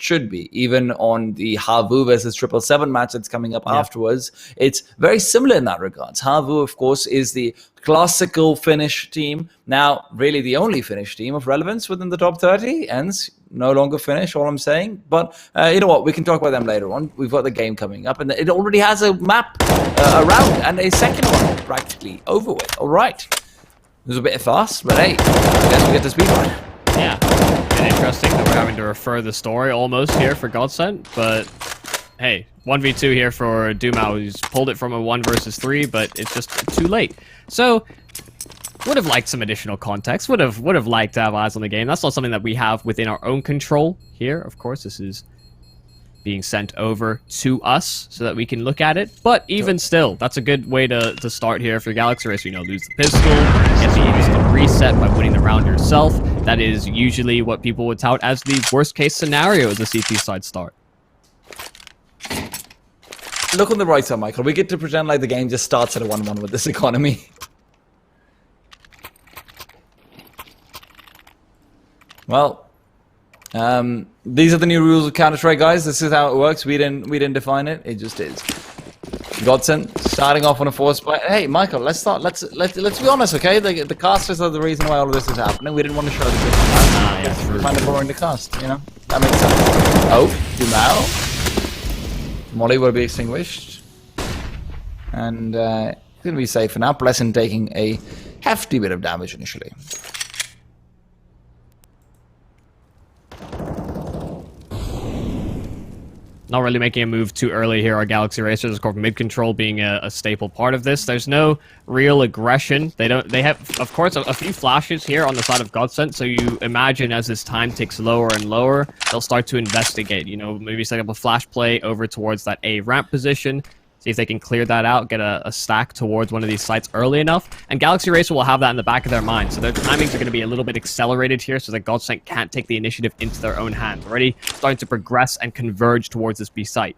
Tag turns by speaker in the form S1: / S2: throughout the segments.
S1: should be. Even on the Havu versus 777 match that's coming up afterwards, it's very similar in that regards. Havu, of course, is the classical Finnish team. Now, really the only Finnish team of relevance within the top 30, and no longer Finnish, all I'm saying. But you know what? We can talk about them later on. We've got the game coming up, and it already has a map around and a second one practically over with. All right. It was a bit fast, but hey, I guess we get to speed run.
S2: Yeah, and interesting that we're having to refer the story almost here for Godsent, but hey, 1v2 here for Dumao, who's pulled it from a 1 versus 3, but it's just too late. So, would have liked some additional context, would have liked to have eyes on the game. That's not something that we have within our own control here. Of course, this is being sent over to us so that we can look at it. But even still, that's a good way to start here for Galaxy Racer. You know, lose the pistol, get the instant reset by winning the round yourself. That is usually what people would tout as the worst case scenario as a CT side start.
S1: Look on the right side, Michael. We get to pretend like the game just starts at a 1-1 with this economy. Well, these are the new rules of Counter-Strike, guys. This is how it works. We didn't define it. It just is. Godsent starting off on a 4 spot. Hey, Michael, let's start. Let's be honest, okay? The casters are the reason why all of this is happening. We didn't want to show the video.
S2: Yeah,
S1: We're kind of boring to cast, you know. That makes sense. Oh, Dumao. Molly will be extinguished, and gonna be safe for now. Pleasant taking a hefty bit of damage initially.
S2: Not really making a move too early here. Our Galaxy Racers, of course, mid control being a staple part of this. There's no real aggression. They have, of course, a few flashes here on the side of Godsent. So you imagine as this time ticks lower and lower, they'll start to investigate. You know, maybe set up a flash play over towards that A ramp position. See if they can clear that out, get a stack towards one of these sites early enough. And Galaxy Racer will have that in the back of their mind. So their timings are going to be a little bit accelerated here so that Godsent can't take the initiative into their own hands. Already starting to progress and converge towards this B site.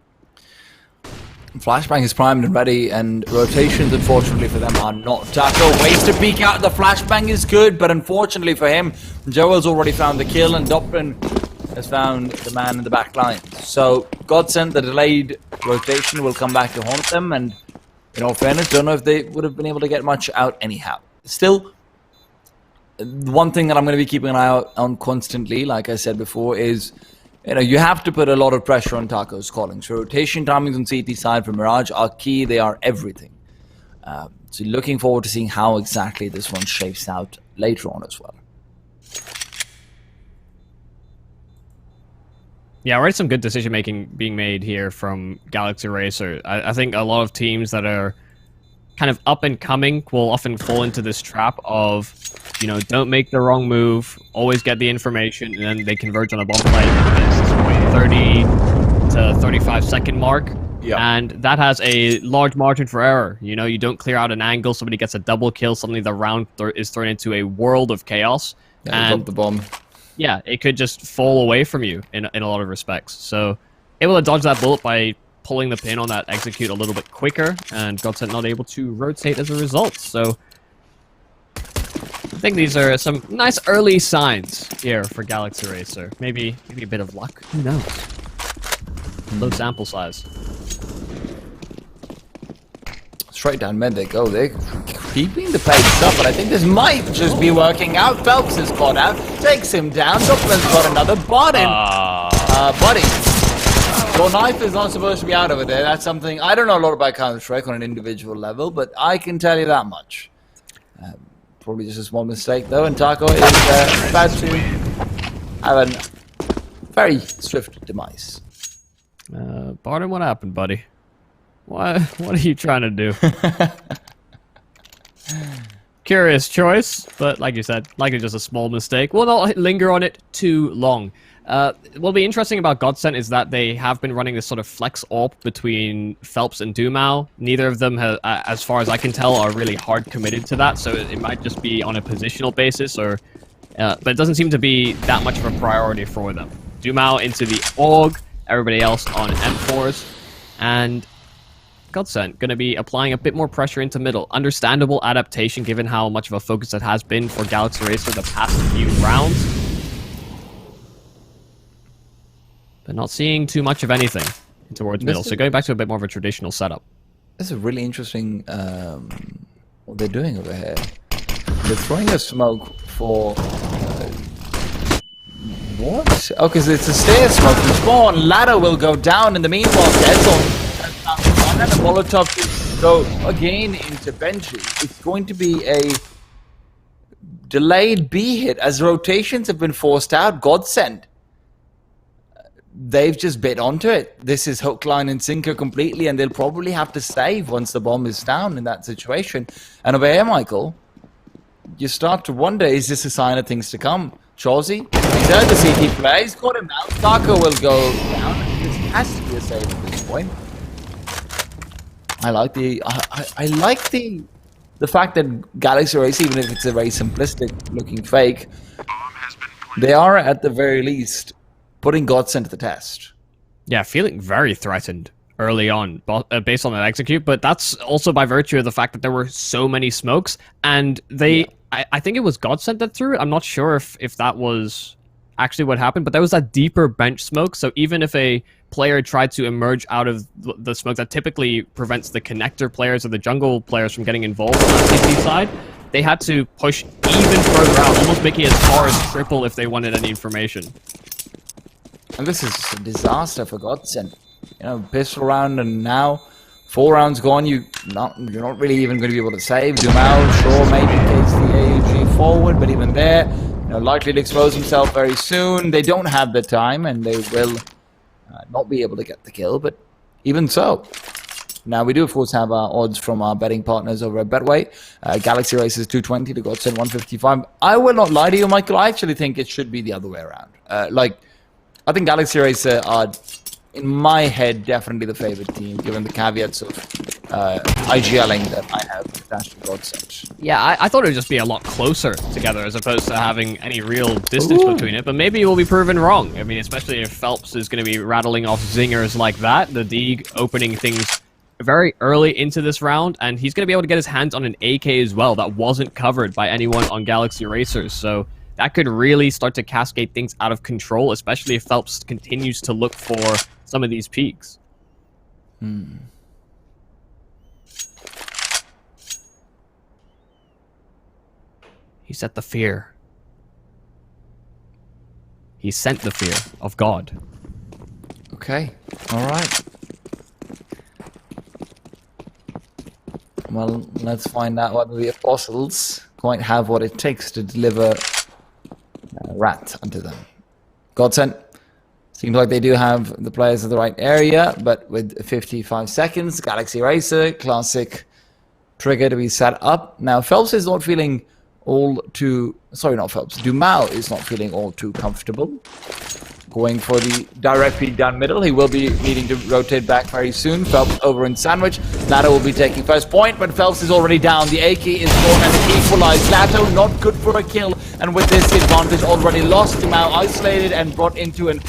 S1: Flashbang is primed and ready, and rotations, unfortunately for them, are not tackled. Ways to peek out. The flashbang is good, but unfortunately for him, Joel's already found the kill, and Doppin has found the man in the back line. So Godsent, the delayed rotation will come back to haunt them, and in all fairness, don't know if they would have been able to get much out anyhow. Still, one thing that I'm going to be keeping an eye out on constantly, like I said before, is you have to put a lot of pressure on Taco's calling. So rotation timings on CT side for Mirage are key. They are everything. So looking forward to seeing how exactly this one shapes out later on as well.
S2: Yeah, already some good decision-making being made here from Galaxy Racer. I think a lot of teams that are kind of up and coming will often fall into this trap of, don't make the wrong move, always get the information, and then they converge on a bomb play at this 30 to 35 second mark.
S1: Yeah.
S2: And that has a large margin for error. You don't clear out an angle, somebody gets a double kill, suddenly the round is thrown into a world of chaos.
S1: Yeah, drop the bomb.
S2: Yeah, it could just fall away from you in a lot of respects. So, able to dodge that bullet by pulling the pin on that execute a little bit quicker, and Godsent not able to rotate as a result. So, I think these are some nice early signs here for Galaxy Racer. Maybe a bit of luck. Who knows? Low sample size.
S1: Straight down mid they go. They're keeping the pace up, but I think this might just be working out. Phelps is caught out, takes him down. Doppler's got another bot in. Buddy, your knife is not supposed to be out over there. That's something I don't know a lot about Counter-Strike on an individual level, but I can tell you that much. Probably just a small mistake though, and Taco is about to have a very swift demise.
S2: Barton, what happened, buddy? What are you trying to do? Curious choice, but like you said, likely just a small mistake. We'll not linger on it too long. What'll be interesting about Godsent is that they have been running this sort of flex AWP between Phelps and Dumao. Neither of them, as far as I can tell, are really hard committed to that, so it might just be on a positional basis, or but it doesn't seem to be that much of a priority for them. Dumao into the AUG, everybody else on M4s, and Godsent going to be applying a bit more pressure into middle. Understandable adaptation given how much of a focus it has been for Galaxy Racer the past few rounds. but not seeing too much of anything towards middle. So going back to a bit more of a traditional setup.
S1: This is really interesting what they're doing over here. They're throwing a smoke for... what? Oh, because it's a stair smoke from spawn. Ladder will go down in the meanwhile. Deadson and a Molotov to go again into Benji. It's going to be a delayed B hit as rotations have been forced out. Godsent. They've just bit onto it. This is hook, line, and sinker completely, and they'll probably have to save once the bomb is down in that situation. And over here, Michael, you start to wonder, is this a sign of things to come? Chauzy, he's heard the CT play, he's got him now. Taco will go down. This has to be a save at this point. I like the fact that Galaxy Race, even if it's a very simplistic looking fake, they are at the very least putting Godsent to the test.
S2: Yeah, feeling very threatened early on based on that execute, but that's also by virtue of the fact that there were so many smokes, and they, I think it was Godsent that threw it. I'm not sure if that was actually what happened, but there was that deeper bench smoke, so even if a player tried to emerge out of the smoke that typically prevents the connector players or the jungle players from getting involved on that CT side, they had to push even further out, almost making it as far as triple if they wanted any information.
S1: And this is a disaster for Godsent. You know, pistol round, and now 4 rounds gone. You're not really even going to be able to save. Dumao, sure, maybe takes the AUG forward, but even there, you know, likely to expose himself very soon. They don't have the time, and they will not be able to get the kill. But even so, now we do of course have our odds from our betting partners over at Betway. Galaxy Race is 220 to Godsent 155. I will not lie to you, Michael. I actually think it should be the other way around. I think Galaxy Race are, in my head, definitely the favorite team, given the caveats of IGLing that I have attached to Godsent.
S2: Yeah, I thought it would just be a lot closer together as opposed to having any real distance between it, but maybe we'll be proven wrong. I mean, especially if Phelps is going to be rattling off zingers like that, the Deeg opening things very early into this round, and he's going to be able to get his hands on an AK as well that wasn't covered by anyone on Galaxy Racers, so that could really start to cascade things out of control, especially if Phelps continues to look for some of these peaks. He set the fear. He sent the fear of God.
S1: Okay, alright. Well, let's find out whether the apostles quite have what it takes to deliver rat unto them. Godsent. Seems like they do have the players in the right area, but with 55 seconds, Galaxy Racer, classic trigger to be set up. Now, Phelps is not feeling all too... Sorry, not Phelps. Dumao is not feeling all too comfortable. Going for the direct peek down middle. He will be needing to rotate back very soon. Phelps over in sandwich. Lato will be taking first point, but Phelps is already down. The AK is gone and it equalized. Lato not good for a kill, and with this advantage already lost. Dumao isolated and brought into an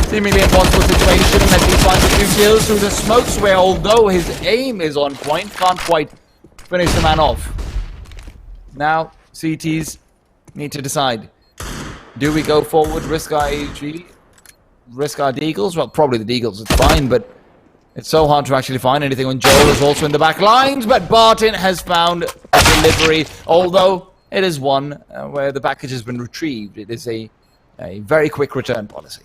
S1: seemingly impossible situation as he finds a few kills through the smokes, where although his aim is on point, can't quite finish the man off. Now, CTs need to decide. Do we go forward, risk our AUG, risk our Deagles? Well, probably the Deagles, it's fine, but it's so hard to actually find anything when Joel is also in the back lines, but Barton has found a delivery, although it is one where the package has been retrieved. It is a very quick return policy.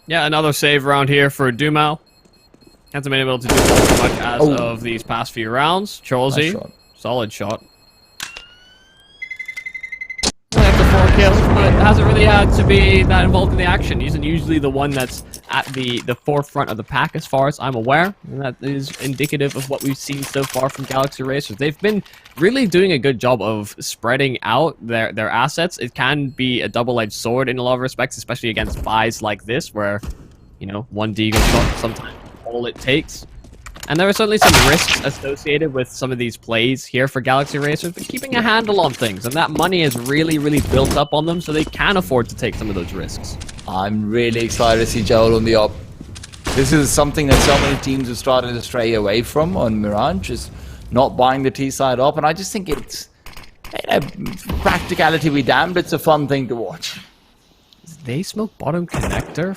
S2: Yeah, another save round here for Dumao. Hasn't been able to do as much as of these past few rounds. Chauzy,
S1: nice
S2: solid shot. After 4 kills, but hasn't really had to be that involved in the action. He isn't usually the one that's at the forefront of the pack as far as I'm aware. And that is indicative of what we've seen so far from Galaxy Racers. They've been really doing a good job of spreading out their assets. It can be a double-edged sword in a lot of respects, especially against buys like this, where, you know, one Deagle shot sometimes all it takes. And there are certainly some risks associated with some of these plays here for Galaxy Racers, but keeping a handle on things, and that money is really, really built up on them, so they can afford to take some of those risks. I'm really excited to see Joel on the op. This is something that so many teams have started to stray away from on Mirage, is not buying the T-side op, and I just think it's, you know, practicality be damned, it's a fun thing to watch. It's they smoke bottom connector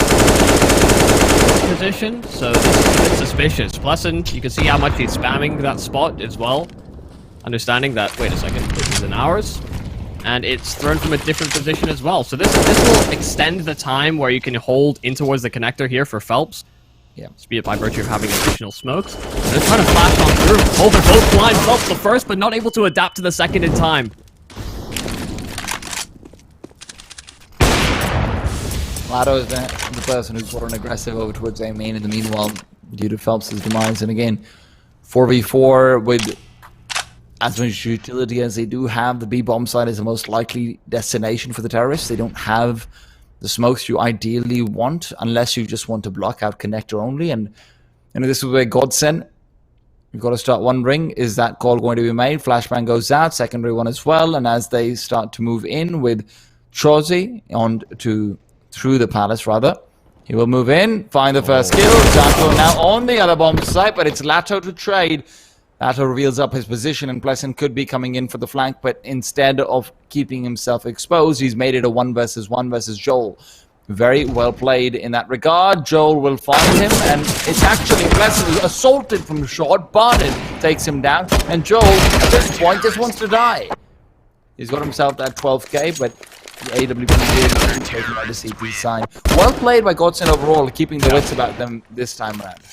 S2: position, so this is a bit suspicious. Pleasant, you can see how much he's spamming that spot as well. Understanding that, wait a second, this is in ours. And it's thrown from a different position as well. So this will extend the time where you can hold in towards the connector here for Phelps.
S1: Yeah.
S2: Be it by virtue of having additional smokes. They're trying to flash on through. Oh, they're both blind. Phelps the first, but not able to adapt to the second in time.
S1: Lado is the person who's brought an aggressive over towards A main in the meanwhile, due to Phelps' demise. And again, 4v4 with as much utility as they do have, the B bomb site is the most likely destination for the terrorists. They don't have the smokes you ideally want, unless you just want to block out connector only. And you know, this is where Godsent, you've got to start wondering, is that call going to be made? Flashbang goes out, secondary one as well. And as they start to move in with Trozy on to through the palace, rather, he will move in, find the first kill. Jaco now on the other bomb site, but it's Lato to trade. Lato reveals up his position, and Pleasant could be coming in for the flank, but instead of keeping himself exposed, he's made it a 1v1 versus Joel. Very well played in that regard. Joel will find him, and it's actually Pleasant who's assaulted from short. Barden takes him down, and Joel, at this point, just wants to die. He's got himself that 12k, but the AWP is taken by the CP side. Well played by Godsent overall, keeping the wits about them this time around.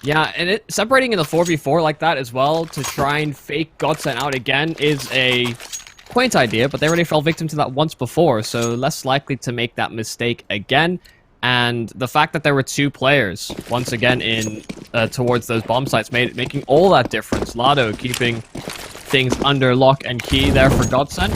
S2: Yeah, and separating in the 4v4 like that as well to try and fake Godsent out again is a quaint idea, but they already fell victim to that once before, so less likely to make that mistake again. And the fact that there were two players once again in towards those bomb sites making all that difference. Lado keeping things under lock and key there for Godsent.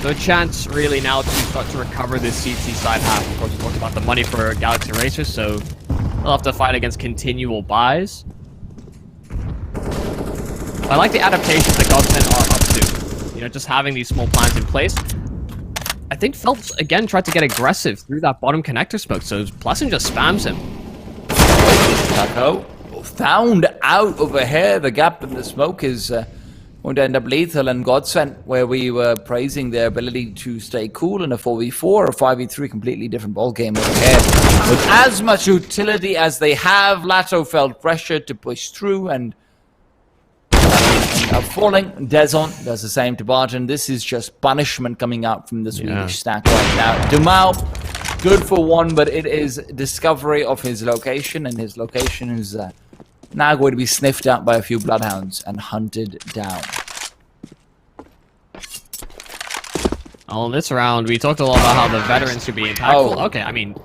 S2: No chance really now to start to recover this CT side half. Of course, we talked about the money for Galaxy Racers, so they'll have to fight against continual buys. I like the adaptations that Godsent are up to. You know, just having these small plans in place. I think Phelps, again, tried to get aggressive through that bottom connector smoke, so Pleasant just spams him.
S1: Taco found out over here. The gap in the smoke is going to end up lethal, and Godsent, where we were praising their ability to stay cool in a 4v4 or 5v3, completely different ball game over here. With as much utility as they have, Lato felt pressure to push through and falling. Dezon does the same to Barton. This is just punishment coming out from the Swedish stack right now. Dumau, good for one, but it is discovery of his location, and his location is now going to be sniffed out by a few bloodhounds and hunted down.
S2: Well, in this round, we talked a lot about how the veterans should be impactful.
S1: Oh.
S2: Okay, I mean,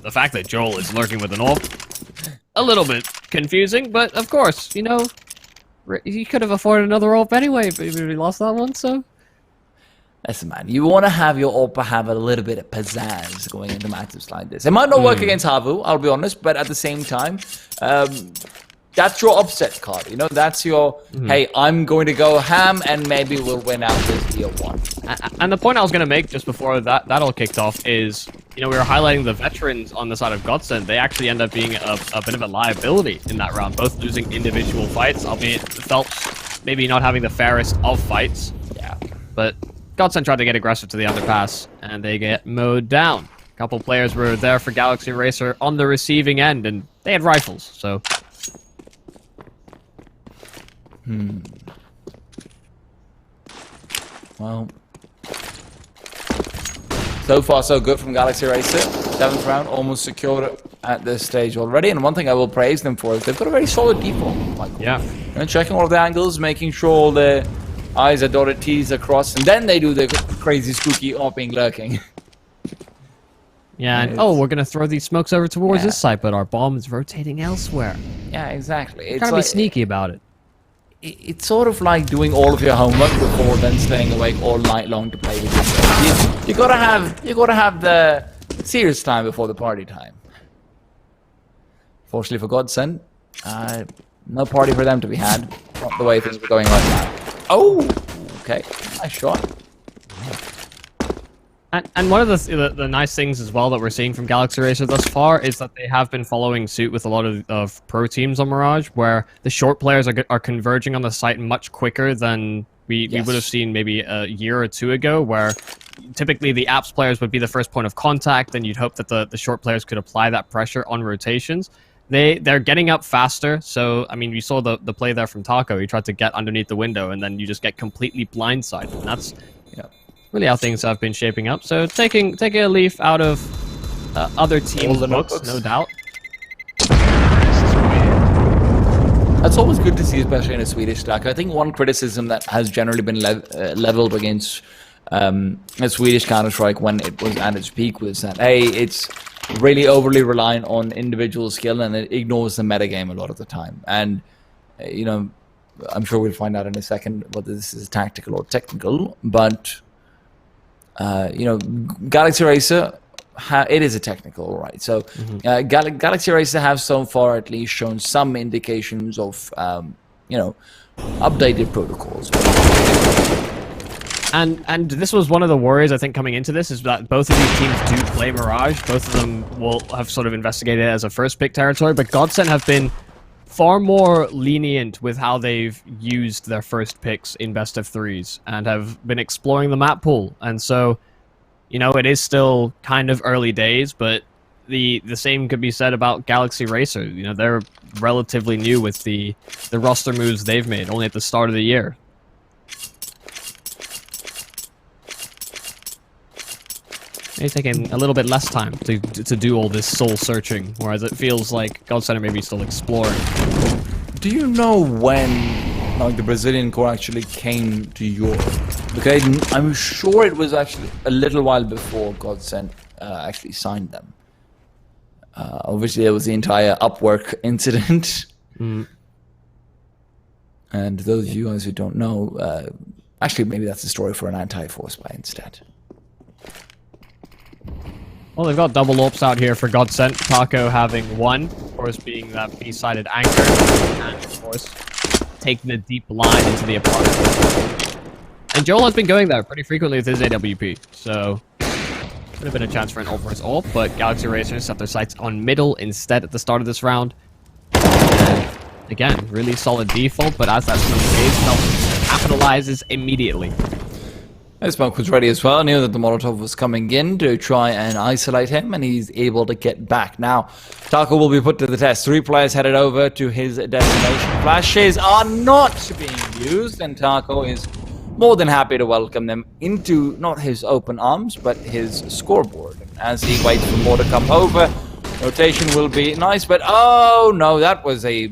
S2: the fact that Joel is lurking with an AWP, a little bit confusing, but of course, you know, he could have afforded another AWP anyway, but he lost that one, so...
S1: Listen, man, you want to have your AWP have a little bit of pizzazz going into matches like this. It might not work against Havu, I'll be honest, but at the same time, that's your upset card, you know? That's your, hey, I'm going to go ham and maybe we'll win out this year one.
S2: And the point I was going to make just before that all kicked off is, you know, we were highlighting the veterans on the side of Godsent. They actually end up being a bit of a liability in that round, both losing individual fights, albeit Phelps maybe not having the fairest of fights.
S1: Yeah.
S2: But Godsent tried to get aggressive to the underpass, and they get mowed down. A couple players were there for Galaxy Racer on the receiving end, and they had rifles, so...
S1: Well, so far so good from Galaxy Racer. 7th round, almost secured at this stage already. And one thing I will praise them for is they've got a very solid default, Michael.
S2: Yeah.
S1: And checking all of the angles, making sure all the I's are dotted, T's are crossed, and then they do the crazy, spooky AWPing lurking.
S2: Yeah, and we're gonna throw these smokes over towards this side, but our bomb is rotating elsewhere.
S1: Yeah, exactly. It's
S2: Trying to be sneaky about it.
S1: It's sort of like doing all of your homework before then staying awake all night long to play with yourself. You gotta have the serious time before the party time. Fortunately for Godsent, no party for them to be had. Not the way things are going right now. Oh, okay, nice shot.
S2: And one of the nice things as well that we're seeing from Galaxy Racer thus far is that they have been following suit with a lot of pro teams on Mirage, where the short players are converging on the site much quicker than we would have seen maybe a year or two ago, where typically the apps players would be the first point of contact, and you'd hope that the short players could apply that pressure on rotations. They're getting up faster, so I mean, you saw the play there from Taco. He tried to get underneath the window, and then you just get completely blindsided. And that's really how things have been shaping up. So taking a leaf out of other teams' books, no doubt.
S1: That's always good to see, especially in a Swedish stack. I think one criticism that has generally been leveled against a Swedish Counter-Strike when it was at its peak was that, hey, it's really overly reliant on individual skill and it ignores the metagame a lot of the time. And, you know, I'm sure we'll find out in a second whether this is tactical or technical, but, you know, Galaxy Racer, it is a technical, right? So Galaxy Racer have so far at least shown some indications of, you know, updated protocols.
S2: And this was one of the worries, I think, coming into this, is that both of these teams do play Mirage. Both of them will have sort of investigated it as a first pick territory, but Godsent have been far more lenient with how they've used their first picks in best of threes and have been exploring the map pool. And so, you know, it is still kind of early days, but the same could be said about Galaxy Racer. You know, they're relatively new with the roster moves they've made, only at the start of the year. Maybe taking a little bit less time to do all this soul searching, whereas it feels like Godsent are maybe still exploring.
S1: Do you know when, like, the Brazilian core actually came to Europe? Because I'm sure it was actually a little while before Godsent actually signed them. Obviously, there was the entire Upwork incident. And those of you guys who don't know, actually, maybe that's a story for an anti-force buy instead.
S2: Well, they've got double ops out here for Godsent. Taco having one, of course, being that B-sided anchor, and of course, taking the deep line into the apartment. And Joel has been going there pretty frequently with his AWP, so could have been a chance for an ult versus ult, but Galaxy Racers set their sights on middle instead at the start of this round. And again, really solid default, but as that smoke phase capitalizes immediately.
S1: The smoke was ready as well, knew that the Molotov was coming in to try and isolate him, and he's able to get back. Now, Taco will be put to the test. 3 players headed over to his destination. Flashes are not being used, and Taco is more than happy to welcome them into not his open arms, but his scoreboard. As he waits for more to come over, rotation will be nice, but oh no, that was a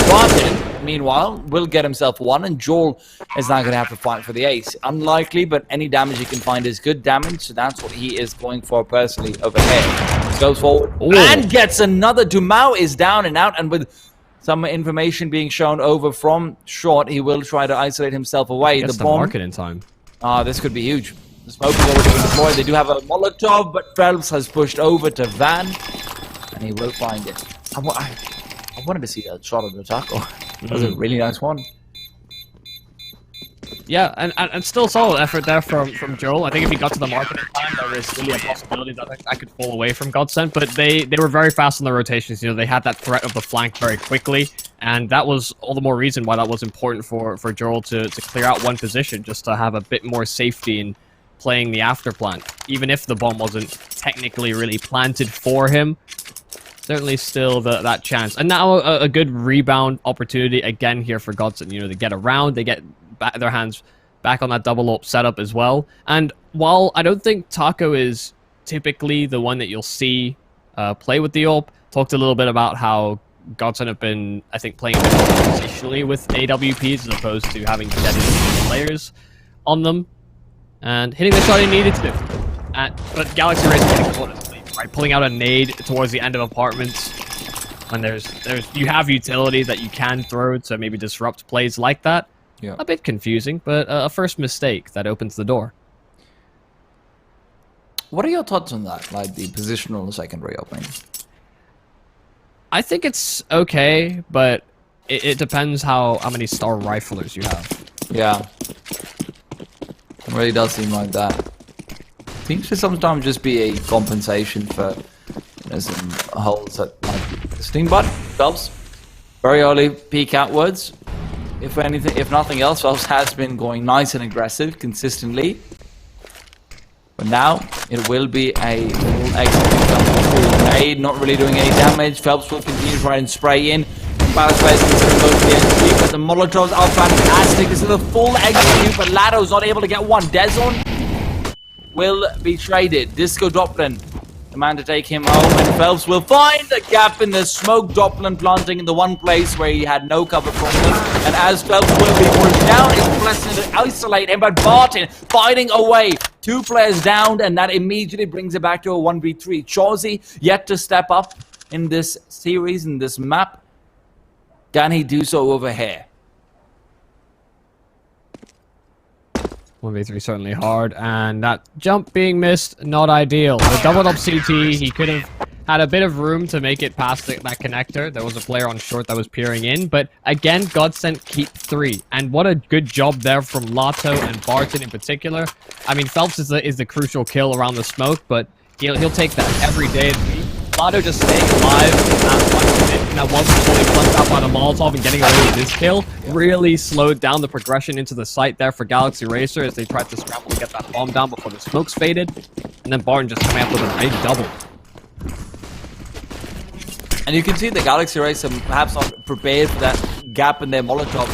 S1: Barton, meanwhile, will get himself one, and Joel is now going to have to fight for the ace. Unlikely, but any damage he can find is good damage, so that's what he is going for personally over here. Goes forward and gets another. Dumao is down and out, and with some information being shown over from short, he will try to isolate himself away.
S2: The bomb. Market in time.
S1: This could be huge. The smoke is already been deployed. They do have a Molotov, but Phelps has pushed over to Van, and he will find it. I wanted to see that shot of the Taco. That was a really nice one.
S2: Yeah, and still solid effort there from Joel. I think if he got to the market in time, there is really a possibility that I could fall away from Godsent, but they were very fast on the rotations. You know, they had that threat of the flank very quickly, and that was all the more reason why that was important for Joel to clear out one position, just to have a bit more safety in playing the after plant, even if the bomb wasn't technically really planted for him. Certainly still that chance. And now a good rebound opportunity again here for Godsent. You know, they get around, they get their hands back on that double up setup as well. And while I don't think Taco is typically the one that you'll see play with the AWP, talked a little bit about how Godsent have been, I think, playing a bit more positionally with AWPs as opposed to having dedicated players on them. And hitting the shot he needed to do. But Galaxy Race getting caught in sleep, right? Pulling out a nade towards the end of apartments. When you have utilities that you can throw to maybe disrupt plays like that. Yeah. A bit confusing, but a first mistake that opens the door.
S1: What are your thoughts on that, like the positional secondary opening?
S2: I think it's okay, but it depends how many star riflers you have.
S1: Yeah. It really does seem like that. Seems to sometimes just be a compensation for, you know, some holes that might be existing, but Phelps, very early peek outwards. If anything, if nothing else, Phelps has been going nice and aggressive consistently. But now, it will be a full exit grenade, not really doing any damage. Phelps will continue to try and spray in. Balance players considering going to the execute, but the Molotovs are fantastic. This is a full execute, but Lado's not able to get one. Dezon will be traded. Disco Doppelin, the man to take him home, and Phelps will find a gap in the smoke. Doppelin planting in the one place where he had no cover from them. And as Phelps will be pushed down, it's blessing to isolate him, but Barton fighting away. 2 players downed, and that immediately brings it back to a 1v3. Chauzy yet to step up in this series, in this map. Can he do so over here?
S2: 1v3 certainly hard, and that jump being missed, not ideal. The doubled up CT, he could have had a bit of room to make it past that connector. There was a player on short that was peering in, but again, Godsent keep 3. And what a good job there from Lato and Barton in particular. I mean, Phelps is the crucial kill around the smoke, but he'll take that every day. Lato just staying alive and that wasn't fully flunked out by the Molotov and getting away with this kill really slowed down the progression into the site there for Galaxy Racer as they tried to scramble to get that bomb down before the smokes faded. And then Barton just coming up with a big double.
S1: And you can see the Galaxy Racer perhaps not prepared for that gap in their Molotov.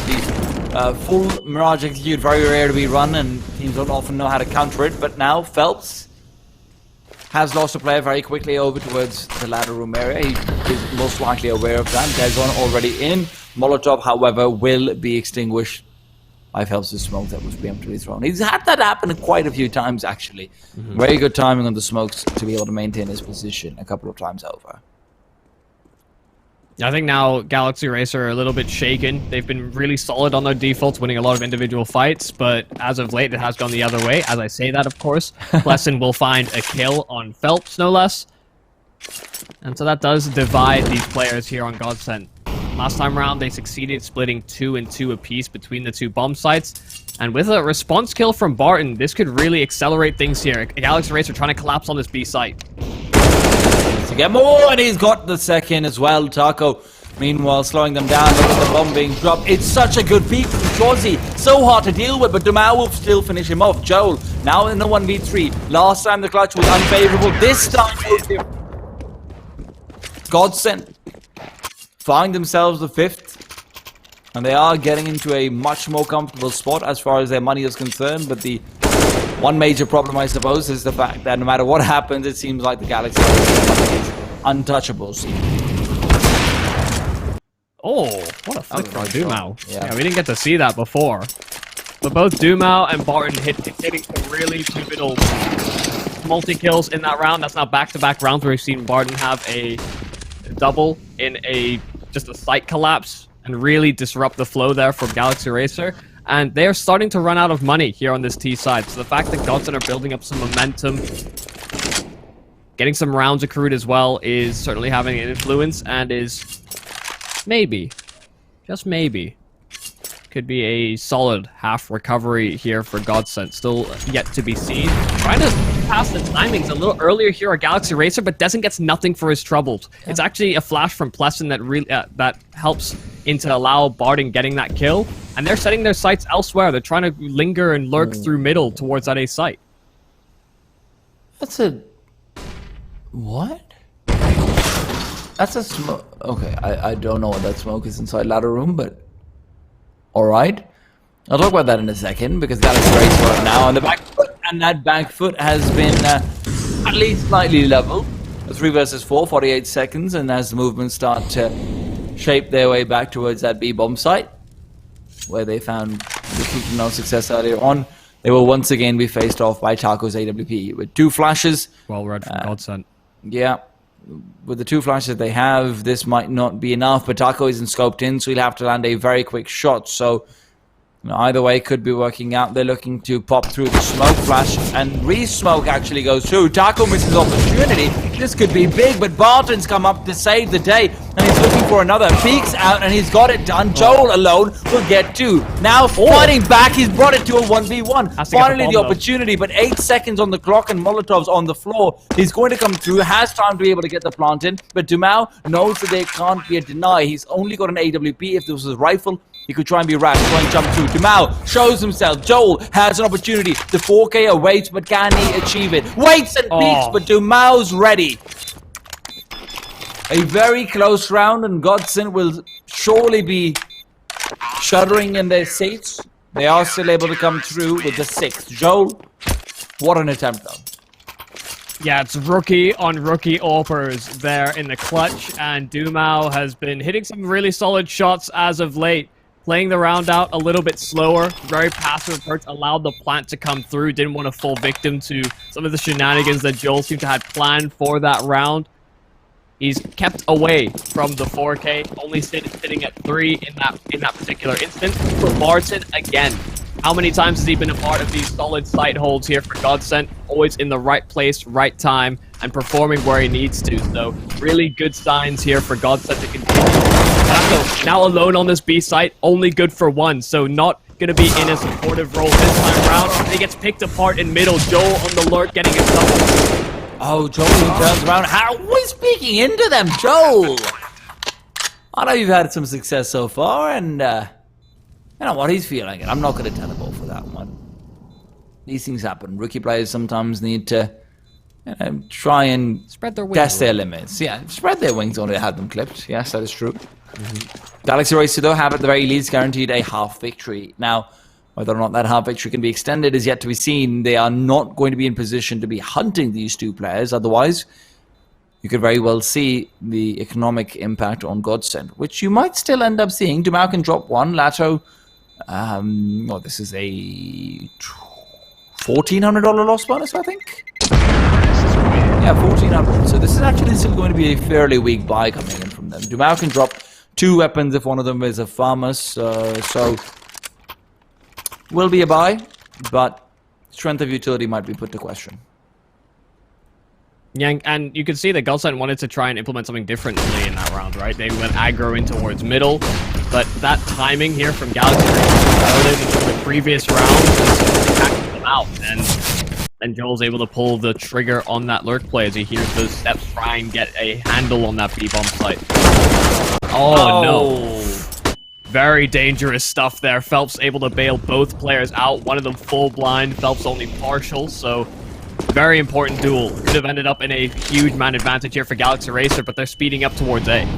S1: The full Mirage execute, very rare to be run, and teams don't often know how to counter it. But now Phelps has lost a player very quickly over towards the ladder room area. He is most likely aware of that. Dezon already in. Molotov, however, will be extinguished by Phelps' smoke that was preemptively thrown. He's had that happen quite a few times, actually. Very good timing on the smokes to be able to maintain his position a couple of times over.
S2: I think now Galaxy Racer are a little bit shaken. They've been really solid on their defaults, winning a lot of individual fights, but as of late, it has gone the other way. As I say that, of course, Plessin will find a kill on Phelps, no less. And so that does divide these players here on Godsent. Last time around, they succeeded splitting 2 and 2 apiece between the 2 bomb sites. And with a response kill from Barton, this could really accelerate things here. Galaxy Racer trying to collapse on this B site.
S1: To get more, and he's got the second as well. Taco, meanwhile, slowing them down. Look at the bomb being dropped. It's such a good peek from Chauzy. So hard to deal with, but Dumau will still finish him off. Joel, now in the 1v3. Last time the clutch was unfavorable. This time, Godsent find themselves the 5th. And they are getting into a much more comfortable spot as far as their money is concerned, but the one major problem, I suppose, is the fact that no matter what happens, it seems like the Galaxy is untouchable.
S2: Oh, what a flick from Dumau.
S1: Yeah,
S2: we didn't get to see that before. But both Dumau and Barton hitting some really pivotal multi-kills in that round. That's now back-to-back rounds where we've seen Barton have a double in just a site collapse and really disrupt the flow there from Galaxy Racer. And they are starting to run out of money here on this T side. So the fact that Godsent are building up some momentum, getting some rounds accrued as well, is certainly having an influence and is maybe, just maybe, could be a solid half recovery here for Godsent. Still yet to be seen. Trying to pass the timings a little earlier here at Galaxy Racer, but Dezon gets nothing for his troubles. Yeah. It's actually a flash from Plessin that really that helps into allow Barton getting that kill. And they're setting their sights elsewhere. They're trying to linger and lurk through middle towards that A site.
S1: That's a... What? That's a smoke... Okay, I don't know what that smoke is inside ladder room, but... Alright. I'll talk about that in a second, because that is great right now. And the back foot, and that back foot has been at least slightly level. 3 versus 4, 48 seconds, and as the movements start to shape their way back towards that B bomb site, where they found the no success earlier on, they will once again be faced off by Taco's AWP with 2 flashes.
S2: Well read from Godsent.
S1: Yeah. With the 2 flashes they have, this might not be enough, but Taco isn't scoped in, so he'll have to land a very quick shot. So, you know, either way could be working out. They're looking to pop through the smoke flash, and re-smoke actually goes through. Taco misses opportunity. This could be big, but Barton's come up to save the day, and he's looking for another. Peeks out, and he's got it done. Joel alone will get 2. Now fighting back, he's brought it to a 1v1. Finally the opportunity, but 8 seconds on the clock, and Molotov's on the floor. He's going to come through, has time to be able to get the plant in, but Dumau knows that there can't be a deny. He's only got an AWP. If this was a rifle, He could try and be rash, try and jump through. Dumau shows himself. Joel has an opportunity. The 4K awaits, but can he achieve it? Waits and peeks, but Dumau's ready. A very close round, and Godsent will surely be shuddering in their seats. They are still able to come through with the 6th. Joel, what an attempt, though.
S2: Yeah, it's rookie on rookie AWPers there in the clutch, and Dumau has been hitting some really solid shots as of late. Playing the round out a little bit slower, very passive approach, allowed the plant to come through, didn't want to fall victim to some of the shenanigans that Joel seemed to have planned for that round. He's kept away from the 4K, only sitting at 3 in that particular instance. For Martin, again, how many times has he been a part of these solid sight holds here for Godsent? Always in the right place, right time, and performing where he needs to. So, really good signs here for Godsent to continue. Taco, now alone on this B site, only good for 1, so not going to be in a supportive role this time around. He gets picked apart in middle. Joel on the alert, getting himself.
S1: Oh, Joel turns around. How is speaking into them, Joel? I know you've had some success so far, and you know what, he's feeling it. I'm not going to tell him off for that one. These things happen. Rookie players sometimes need to try and
S2: spread their wings,
S1: test their limits. Yeah, spread their wings only to have them clipped. Yes, that is true. Galaxy Racer, though, have at the very least guaranteed a half victory. Now, whether or not that half victory can be extended is yet to be seen. They are not going to be in position to be hunting these two players. Otherwise, you could very well see the economic impact on Godsent, which you might still end up seeing. Dumau can drop 1. Lato, well, this is a $1,400 loss bonus, I think? Yeah, 1,400. So this is actually still going to be a fairly weak buy coming in from them. Dumau can drop 2 weapons if one of them is a farmer's, so will be a buy, but strength of utility might be put to question.
S2: Yeah, and you can see that Godsent wanted to try and implement something differently in that round, right? They went aggro in towards middle, but that timing here from Galaxy in the previous round was attacking them out, and Joel's able to pull the trigger on that lurk play as he hears those steps try and get a handle on that B-bomb site. Oh no. Very dangerous stuff there. Phelps able to bail both players out. One of them full blind, Phelps only partial, so very important duel. Could have ended up in a huge man advantage here for Galaxy Racer, but they're speeding up towards A.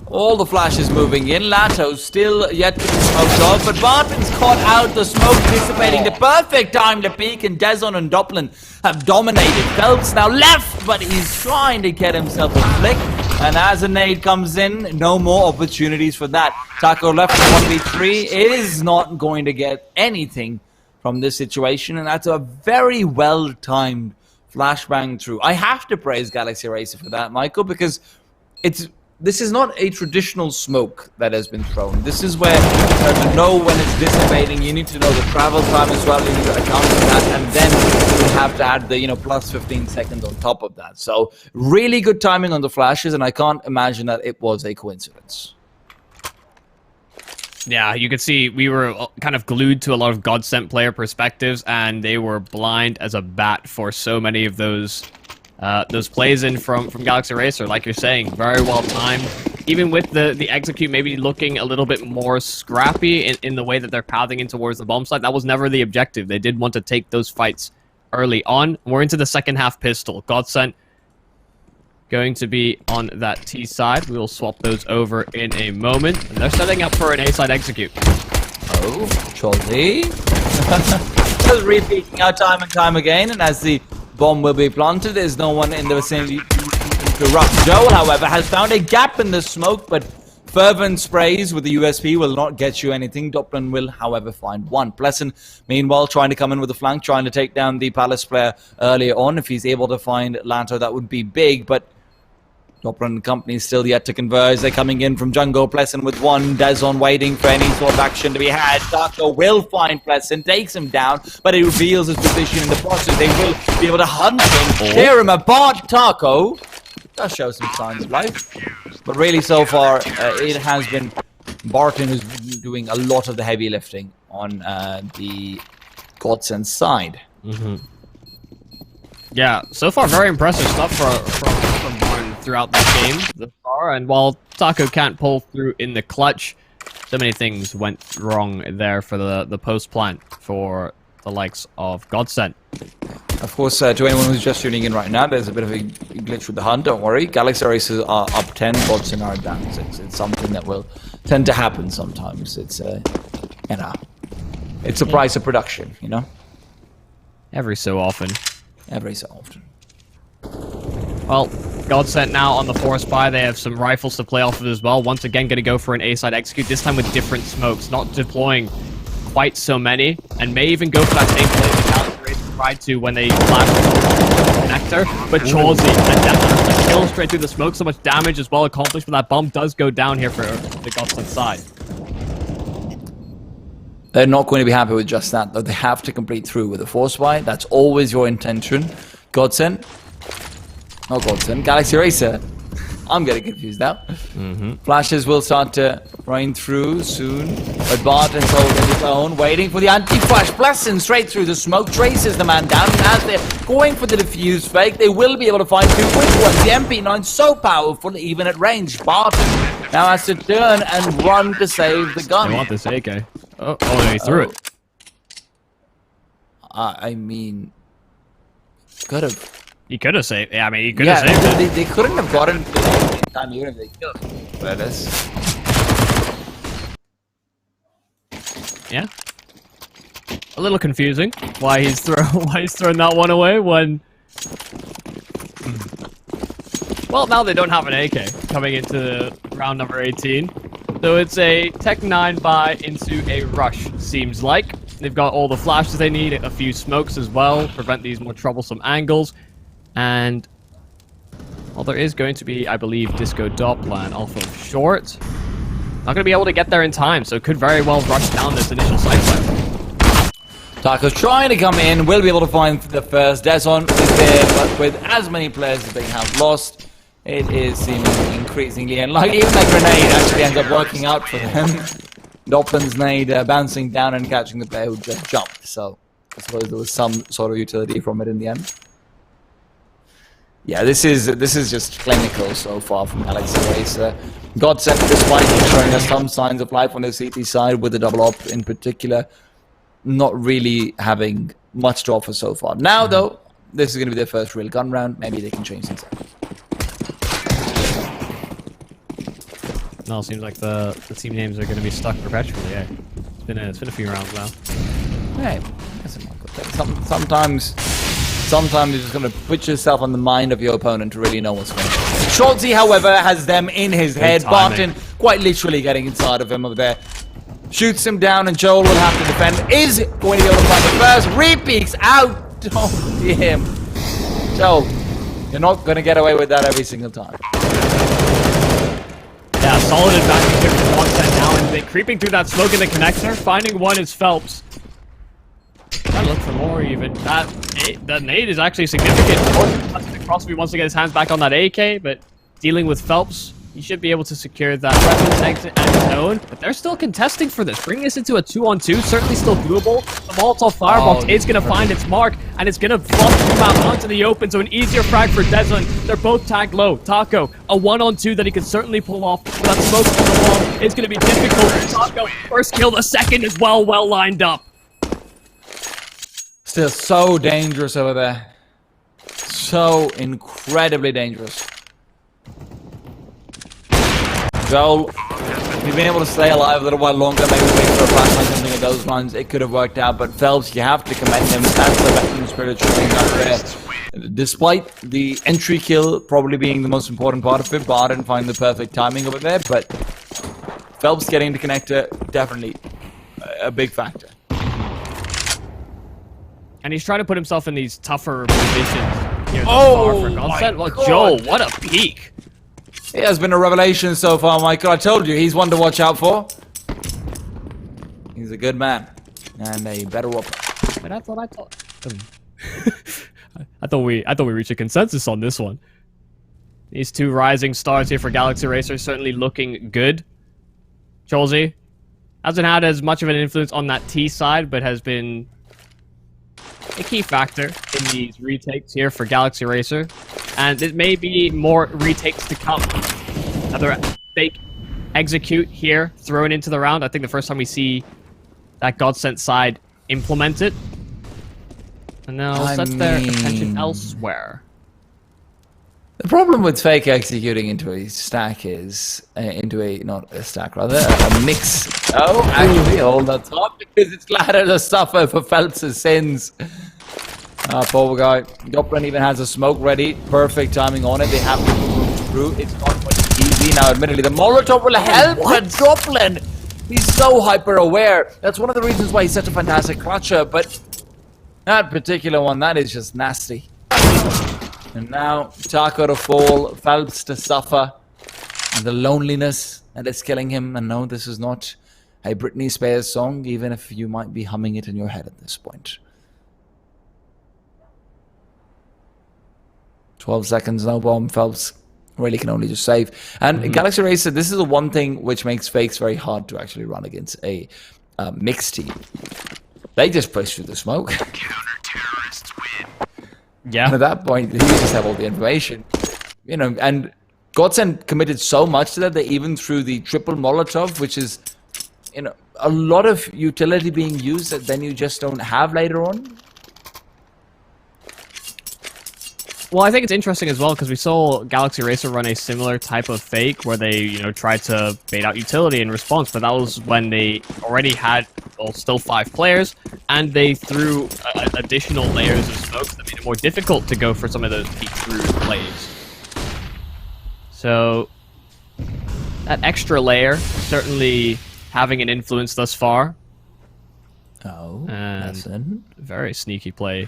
S1: All the flashes moving in. Lato still yet to be smoked off, but Barton's caught out. The smoke dissipating. The perfect time to peek, and Dezon and Doppelin have dominated. Phelps now left, but he's trying to get himself a flick. And as a nade comes in, no more opportunities for that. Taco left for 1v3 is not going to get anything from this situation, and that's a very well-timed flashbang through. I have to praise Galaxy Racer for that, Michael, because this is not a traditional smoke that has been thrown. This is where to know when it's dissipating, you need to know the travel time as well, you need to account for that, and then you have to add the plus 15 seconds on top of that. So really good timing on the flashes, and I can't imagine that it was a coincidence.
S2: Yeah, you could see we were kind of glued to a lot of Godsent player perspectives, and they were blind as a bat for so many of those plays in from Galaxy Racer. Like you're saying, very well timed. Even with the execute maybe looking a little bit more scrappy in the way that they're pathing in towards the bomb site, that was never the objective. They did want to take those fights early on. We're into the second half pistol. Godsent going to be on that T side. We will swap those over in a moment. And they're setting up for an A side execute.
S1: Oh, Cholsey. Just repeating out time and time again, and as the bomb will be planted, there's no one in the vicinity to interrupt. Joel, however, has found a gap in the smoke, but fervent sprays with the USP will not get you anything. Doppelin will, however, find one. Pleasant, meanwhile, trying to come in with the flank, trying to take down the Palace player earlier on. If he's able to find Lanto, that would be big, but Doppelin and company still yet to converge. They're coming in from jungle. Pleasant with one. Dezon waiting for any sort of action to be had. Taco will find Pleasant, takes him down, but he reveals his position in the process. They will be able to hunt him, tear him apart. Taco does show some signs of life, but really so far it has been Barton who's doing a lot of the heavy lifting on the Godsent side.
S2: Yeah, so far very impressive stuff from Barton throughout this game thus far, and while Taco can't pull through in the clutch, So many things went wrong there for the post plant for the likes of Godsent.
S1: Of course, to anyone who's just tuning in right now, there's a bit of a glitch with the hunt. Don't worry. Galaxy Racers are up 10, Godsent are down 6. It's something that will tend to happen sometimes. It's you know, it's the price of production, you know.
S2: Every so often.
S1: Every so often.
S2: Well, Godsent now on the force buy. They have some rifles to play off of as well. Once again, going to go for an A-side execute, this time with different smokes, not deploying quite so many, and may even go for that same play the Galaxy Racer tried to when they flashed the connector. But Chawsey, a kill straight through the smoke, so much damage as well accomplished, but that bomb does go down here for the Godsent side.
S1: They're not going to be happy with just that, though. They have to complete through with a force buy. That's always your intention. Godsent. Not Godsent. Galaxy Racer. I'm getting confused now. Flashes will start to rain through soon. But Barton's holding his own, waiting for the anti-flash. Blessing straight through the smoke. Traces the man down. And as they're going for the defuse fake, they will be able to find 2 quick ones. The MP9 so powerful, even at range. Barton now has to turn and run to save the gun.
S2: They want this AK. Oh, he threw it.
S1: I mean, could have.
S2: He could have saved. Yeah, I mean, he could have saved it.
S1: They couldn't have gotten it in time even if they could. But this.
S2: Yeah. A little confusing why he's throwing that one away when. Well, now they don't have an AK coming into round number 18. So it's a Tech 9 buy into a rush, seems like. They've got all the flashes they need, a few smokes as well, prevent these more troublesome angles. And, well, there is going to be, I believe, Disco Doppler off of short. Not going to be able to get there in time, so could very well rush down this initial site plan.
S1: Taco's trying to come in, will be able to find the first. Deson is there, but with as many players as they have lost, it is seeming increasingly unlikely. Even that grenade actually ends up working out for them. Doppler's nade bouncing down and catching the player who just jumped, so I suppose there was some sort of utility from it in the end. Yeah, this is just clinical so far from Galaxy Racer. Godsent, despite showing us some signs of life on the CT side with the double op in particular, not really having much to offer so far. Now, though, this is going to be their first real gun round. Maybe they can change things up.
S2: No, it seems like the team names are going to be stuck perpetually. Yeah, it's been a few rounds now.
S1: Hey, that's not good thing. Sometimes you're just going to put yourself on the mind of your opponent to really know what's going on. Schultzy, however, has them in his head. Barton quite literally getting inside of him over there. Shoots him down, and Joel will have to defend. Is going to be able to find the first. Repeaks out. Don't see him. Joel, you're not going to get away with that every single time.
S2: Yeah, solid advantage here for Godsent now, and they creeping through that smoke in the connector. Finding one is Phelps. Gotta look for more even. That nade is actually significant. Crosby wants to get his hands back on that AK, but dealing with Phelps, he should be able to secure that weapons exit and his own. But they're still contesting for this. Bringing this into a 2-on-2, certainly still doable. The Molotov firebox is going to find its mark, and it's going to flush him out onto the open, so an easier frag for Deson. They're both tagged low. Taco, a 1-on-2 that he can certainly pull off. But that smoke on the wall is going to be difficult for Taco. First kill, the second as well lined up.
S1: Still so dangerous over there. So incredibly dangerous. Joel, if you've been able to stay alive a little while longer, maybe wait for a flashlight, something of those lines, it could have worked out. But Phelps, you have to commend him. That's the veteran spirit showing up there. Despite the entry kill probably being the most important part of it, Barton find the perfect timing over there. But Phelps getting the connector, definitely a big factor.
S2: And he's trying to put himself in these tougher positions here for Godsent. Well, Joel, what a peek.
S1: He has been a revelation so far, Michael. I told you, he's one to watch out for. He's a good man. And a better whopper.
S2: But I thought we reached a consensus on this one. These two rising stars here for Galaxy Racer certainly looking good. Cholsey hasn't had as much of an influence on that T side, but has been a key factor in these retakes here for Galaxy Racer, and it may be more retakes to come. Another fake execute here, throw it into the round. I think the first time we see that Godsent side implement it. And now set their attention elsewhere.
S1: The problem with fake executing into a stack is, not a stack rather, a mix. Oh, actually, hold that thought because it's gladder to suffer for Phelps' sins. Poor guy. Doppler even has a smoke ready. Perfect timing on it. They have to move through. It's not much easy. Now, admittedly, the Molotov will help, but Doppler, he's so hyper-aware. That's one of the reasons why he's such a fantastic clutcher, but that particular one, that is just nasty. And now, Taco to fall, Phelps to suffer, and the loneliness that is killing him. And no, this is not a Britney Spears song, even if you might be humming it in your head at this point. 12 seconds, no bomb. Phelps really can only just save. And Galaxy Racer, this is the one thing which makes fakes very hard to actually run against a mixed team. They just push through the smoke.
S3: Counter-terrorists win.
S2: Yeah.
S1: And at that point, you just have all the information. You know, and Godsent committed so much to that, they even threw the triple Molotov, which is, you know, a lot of utility being used that then you just don't have later on.
S2: Well, I think it's interesting as well because we saw Galaxy Racer run a similar type of fake where they, you know, tried to bait out utility in response, but that was when they already had, well, still 5 players, and they threw additional layers of smokes that made it more difficult to go for some of those peek-through plays. So, that extra layer certainly having an influence thus far.
S1: Oh,
S2: And
S1: Pleasant.
S2: very sneaky play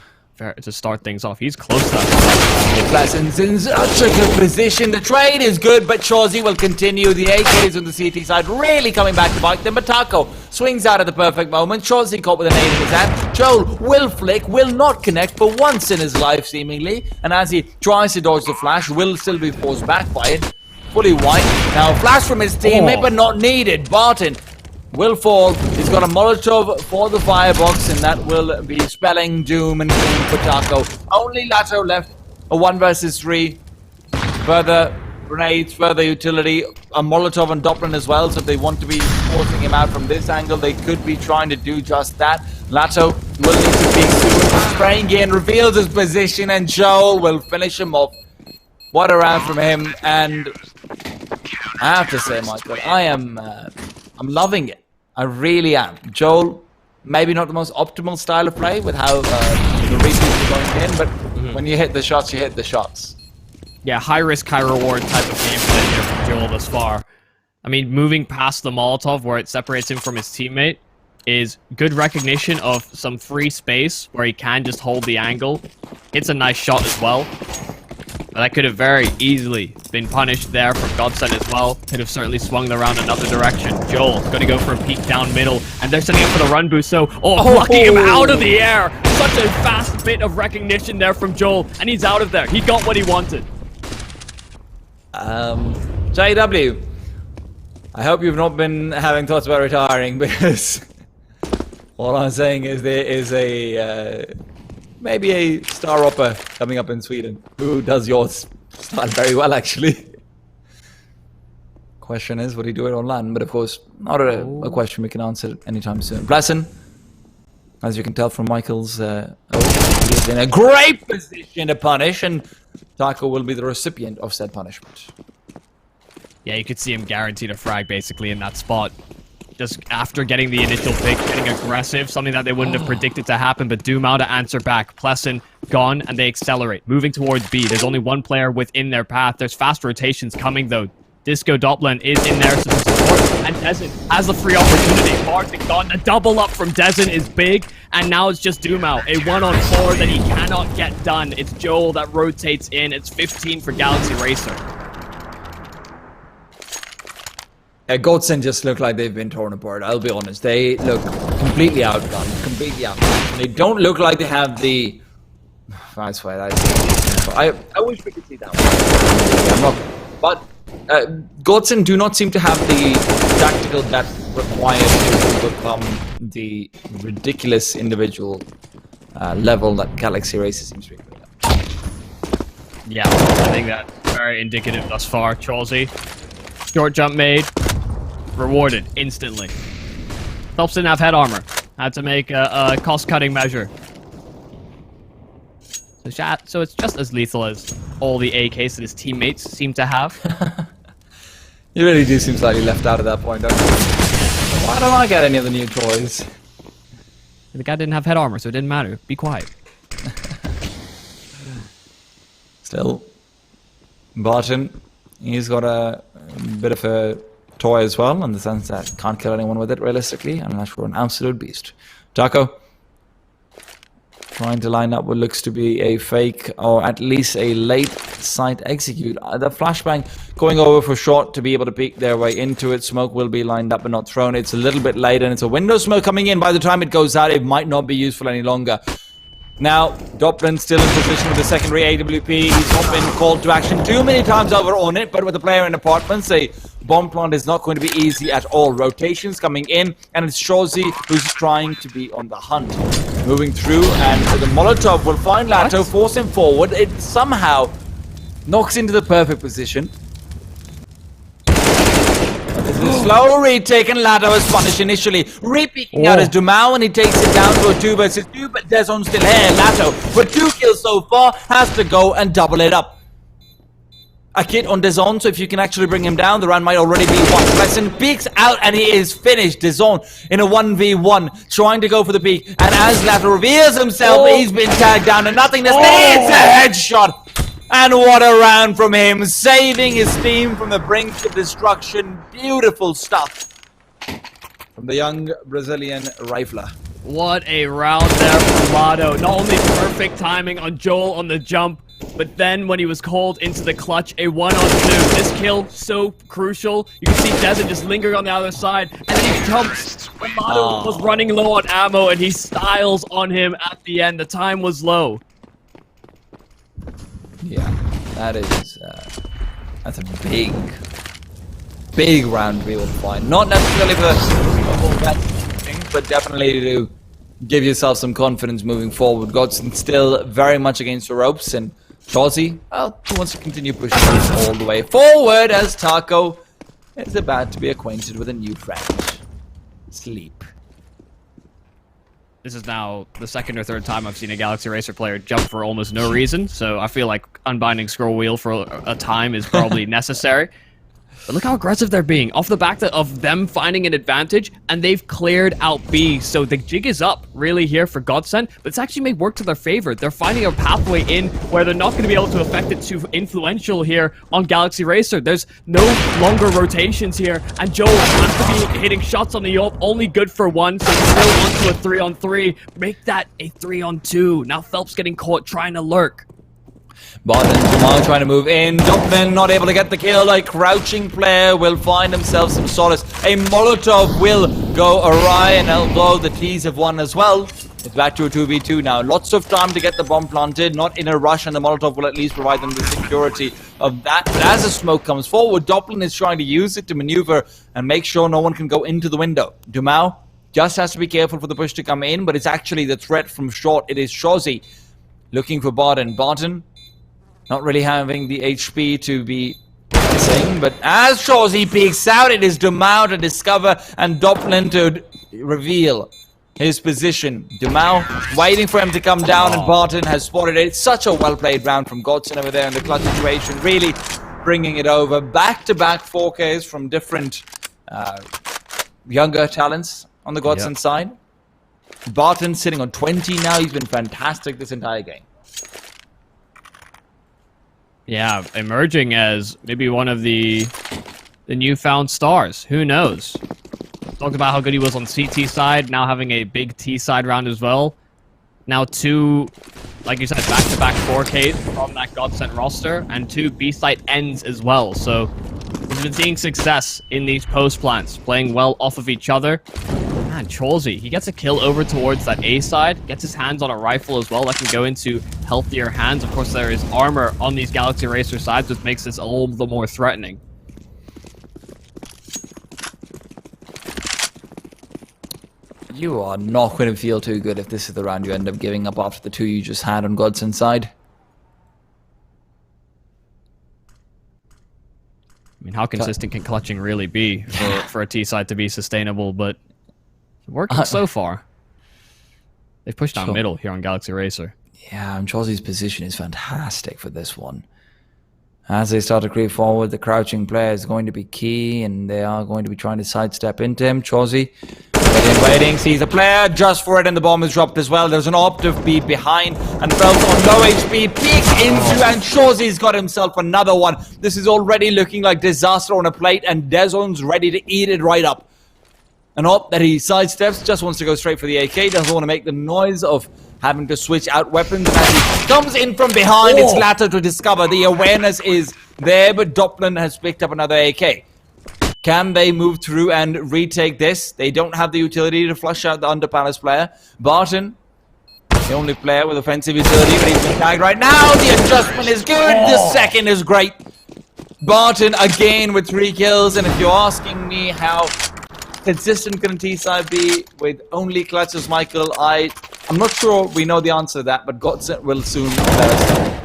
S2: to start things off. He's close to that.
S1: Pleasant's in such a good position. The trade is good, but Chauzy will continue. The AKs on the CT side really coming back to bite them. But Taco swings out at the perfect moment. Chauzy caught with a nade in his hand. Joel will flick, will not connect for once in his life, seemingly. And as he tries to dodge the flash, will still be forced back by it. Fully white. Now, flash from his teammate, but not needed. Barton will fall. He's got a Molotov for the firebox, and that will be spelling doom and gloom for Taco. Only Lato left. A 1 versus 3. Further grenades, further utility. A Molotov on Doppler as well, so if they want to be forcing him out from this angle, they could be trying to do just that. Lato will need to peek soon. Spraying in, reveals his position, and Joel will finish him off. What a round from him, and I have to say, Michael, I'm loving it. I really am. Joel, maybe not the most optimal style of play with how the retweets are going in, but when you hit the shots, you hit the shots.
S2: Yeah, high risk, high reward type of gameplay here from Joel thus far. I mean, moving past the Molotov where it separates him from his teammate is good recognition of some free space where he can just hold the angle. Hits a nice shot as well. But that could have very easily been punished there from Godsent as well. Could have certainly swung the round another direction. Joel's going to go for a peek down middle, and they're setting up for the run boost, so plucking him out of the air. Such a fast bit of recognition there from Joel, and he's out of there. He got what he wanted.
S1: JW, I hope you've not been having thoughts about retiring, because all I'm saying is there is a maybe a star opera coming up in Sweden who does your style very well, actually. Question is, would he do it on land? But of course, not a question we can answer anytime soon. Pleasant, as you can tell from Michael's, he's in a great position to punish, and Taco will be the recipient of said punishment.
S2: Yeah, you could see him guaranteed a frag basically in that spot. Just after getting the initial pick, getting aggressive, something that they wouldn't have predicted to happen, but Dumau to answer back. Pleasant gone, and they accelerate, moving towards B. There's only one player within their path. There's fast rotations coming, though. Disco Doppler is in there to support, and Dezen has the free opportunity. Barton gone. The double up from Dezen is big, and now it's just Dumau. A 1-on-4 that he cannot get done. It's Joel that rotates in. It's 15 for Galaxy Racer.
S1: Godsent just look like they've been torn apart, I'll be honest. They look completely outgunned, completely outgunned. They don't look like they have the... That's why I wish we could see that one. I'm not... But Godsent do not seem to have the tactical depth required to overcome the ridiculous individual level that Galaxy Racer seems to be playing at.
S2: Yeah, I think that's very indicative thus far. Chauzy, short jump made. rewarded instantly. Phelps didn't have head armor. Had to make a cost-cutting measure. So it's just as lethal as all the AKs that his teammates seem to have.
S1: You really do seem slightly left out at that point, don't you? Why don't I get any of the new toys?
S2: The guy didn't have head armor, so it didn't matter. Be quiet.
S1: Still, Barton, he's got a bit of a toy as well, in the sense that can't kill anyone with it realistically, unless you're an absolute beast. Taco, trying to line up what looks to be a fake, or at least a late site execute. The flashbang going over for short to be able to peek their way into it. Smoke will be lined up but not thrown. It's a little bit late, and it's a window smoke coming in. By the time it goes out, it might not be useful any longer. Now, Doppler still in position with the secondary AWP. He's not been called to action too many times over on it, but with the player in apartments, a bomb plant is not going to be easy at all. Rotations coming in, and it's Shorzy who's trying to be on the hunt. Moving through, and the Molotov will find Lato, force him forward. It somehow knocks into the perfect position. This is a slow retake, and Lato is punished initially. Re-peeking out as Dumau, and he takes it down to a 2 versus 2, but Dezon's still here. Lato, for 2 kills so far, has to go and double it up. A kit on Dezon, so if you can actually bring him down, the round might already be one. Pleasant peeks out, and he is finished. Dezon in a 1v1, trying to go for the peak, and as Lato reveals himself, he's been tagged down to nothingness. It's a headshot! And what a round from him, saving his team from the brink of destruction. Beautiful stuff from the young Brazilian rifler.
S2: What a round there from Lado. Not only perfect timing on Joel on the jump, but then when he was called into the clutch, a 1-on-2. This kill, so crucial. You can see Desert just lingering on the other side, and then he jumps. Lado was running low on ammo, and he styles on him at the end. The time was low.
S1: Yeah, that is, that's a big round to be able to find. Not necessarily for the thing, but definitely to give yourself some confidence moving forward. Godsent still very much against the ropes, and Chauzy, well, he wants to continue pushing all the way forward as Taco is about to be acquainted with a new friend. Sleep.
S2: This is now the second or third time I've seen a Galaxy Racer player jump for almost no reason, so I feel like unbinding scroll wheel for a time is probably necessary. But look how aggressive they're being, off the back of them finding an advantage, and they've cleared out B, so the jig is up, really, here for Godsent, but it's actually made work to their favor. They're finding a pathway in where they're not going to be able to affect it too influential here on Galaxy Racer. There's no longer rotations here, and Joel has to be hitting shots on the ult, only good for 1, so still onto a 3-on-3. Make that a 3-on-2. Now Phelps getting caught trying to lurk.
S1: Barton Jamal trying to move in. Dumpman not able to get the kill. A crouching player will find himself some solace. A Molotov will go awry, and although the T's have won as well, it's back to a 2v2 now. Lots of time to get the bomb planted, not in a rush, and the Molotov will at least provide them the security of that. But as the smoke comes forward, Doppelin is trying to use it to maneuver and make sure no one can go into the window. Dumau just has to be careful for the push to come in, but it's actually the threat from short. It is Shorzy looking for Barton. Barton not really having the HP to be missing, but as Shorzy peeks out, it is Dumau to discover and Doppelin to reveal his position. Dumau waiting for him to come down, and Barton has spotted it. It's such a well-played round from Godsent over there in the clutch situation, really bringing it over. Back-to-back 4Ks from different younger talents on the Godsent side. Barton sitting on 20 now. He's been fantastic this entire game.
S2: Yeah, emerging as maybe one of the newfound stars. Who knows? Talked about how good he was on CT side, now having a big T side round as well. Now 2, like you said, back-to-back 4Ks from that Godsent roster, and 2 B site ends as well. So he's been seeing success in these post plants, playing well off of each other. Man, Cholsey, he gets a kill over towards that A side, gets his hands on a rifle as well that can go into healthier hands. Of course, there is armor on these Galaxy Racer sides, which makes this all the more threatening.
S1: You are not going to feel too good if this is the round you end up giving up after the 2 you just had on Godsent's side.
S2: I mean, how consistent can clutching really be for a T side to be sustainable? But it's working so far. They've pushed down middle here on Galaxy Racer.
S1: Yeah, and Chossy's position is fantastic for this one. As they start to creep forward, the crouching player is going to be key, and they are going to be trying to sidestep into him. Chosy waiting, sees the player just for it, and the bomb is dropped as well. There's an optive beat behind, and Felt on low HP, peeks into, and Chosy's got himself another one. This is already looking like disaster on a plate, and Dezon's ready to eat it right up. An op that he sidesteps, just wants to go straight for the AK, doesn't want to make the noise of having to switch out weapons. And as he comes in from behind, it's Lato to discover. The awareness is there, but Doppler has picked up another AK. Can they move through and retake this? They don't have the utility to flush out the Under Palace player. Barton, the only player with offensive utility, but he's been tagged right now. The adjustment is good. The second is great. Barton again with 3 kills. And if you're asking me how consistent can a T-side be with only clutches, Michael, I'm not sure we know the answer to that, but Godsent will soon let us know.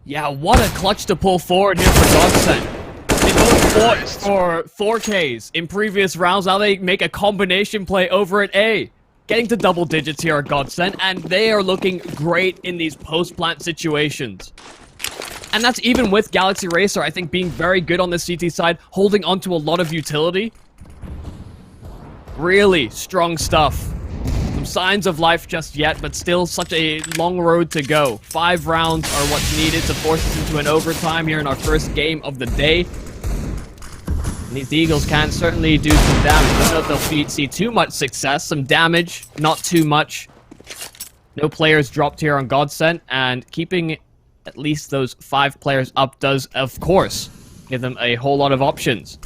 S2: Yeah, what a clutch to pull forward here for Godsent. They both fought for 4Ks in previous rounds. Now they make a combination play over at A. Getting to double digits here at Godsent, and they are looking great in these post-plant situations. And that's even with Galaxy Racer, I think, being very good on the CT side, holding onto a lot of utility. Really strong stuff. Some signs of life just yet, but still such a long road to go. 5 rounds are what's needed to force us into an overtime here in our first game of the day. And these Eagles can certainly do some damage. I don't know if they'll see too much success. Some damage, not too much. No players dropped here on Godsent, and keeping at least those 5 players up does, of course, give them a whole lot of options.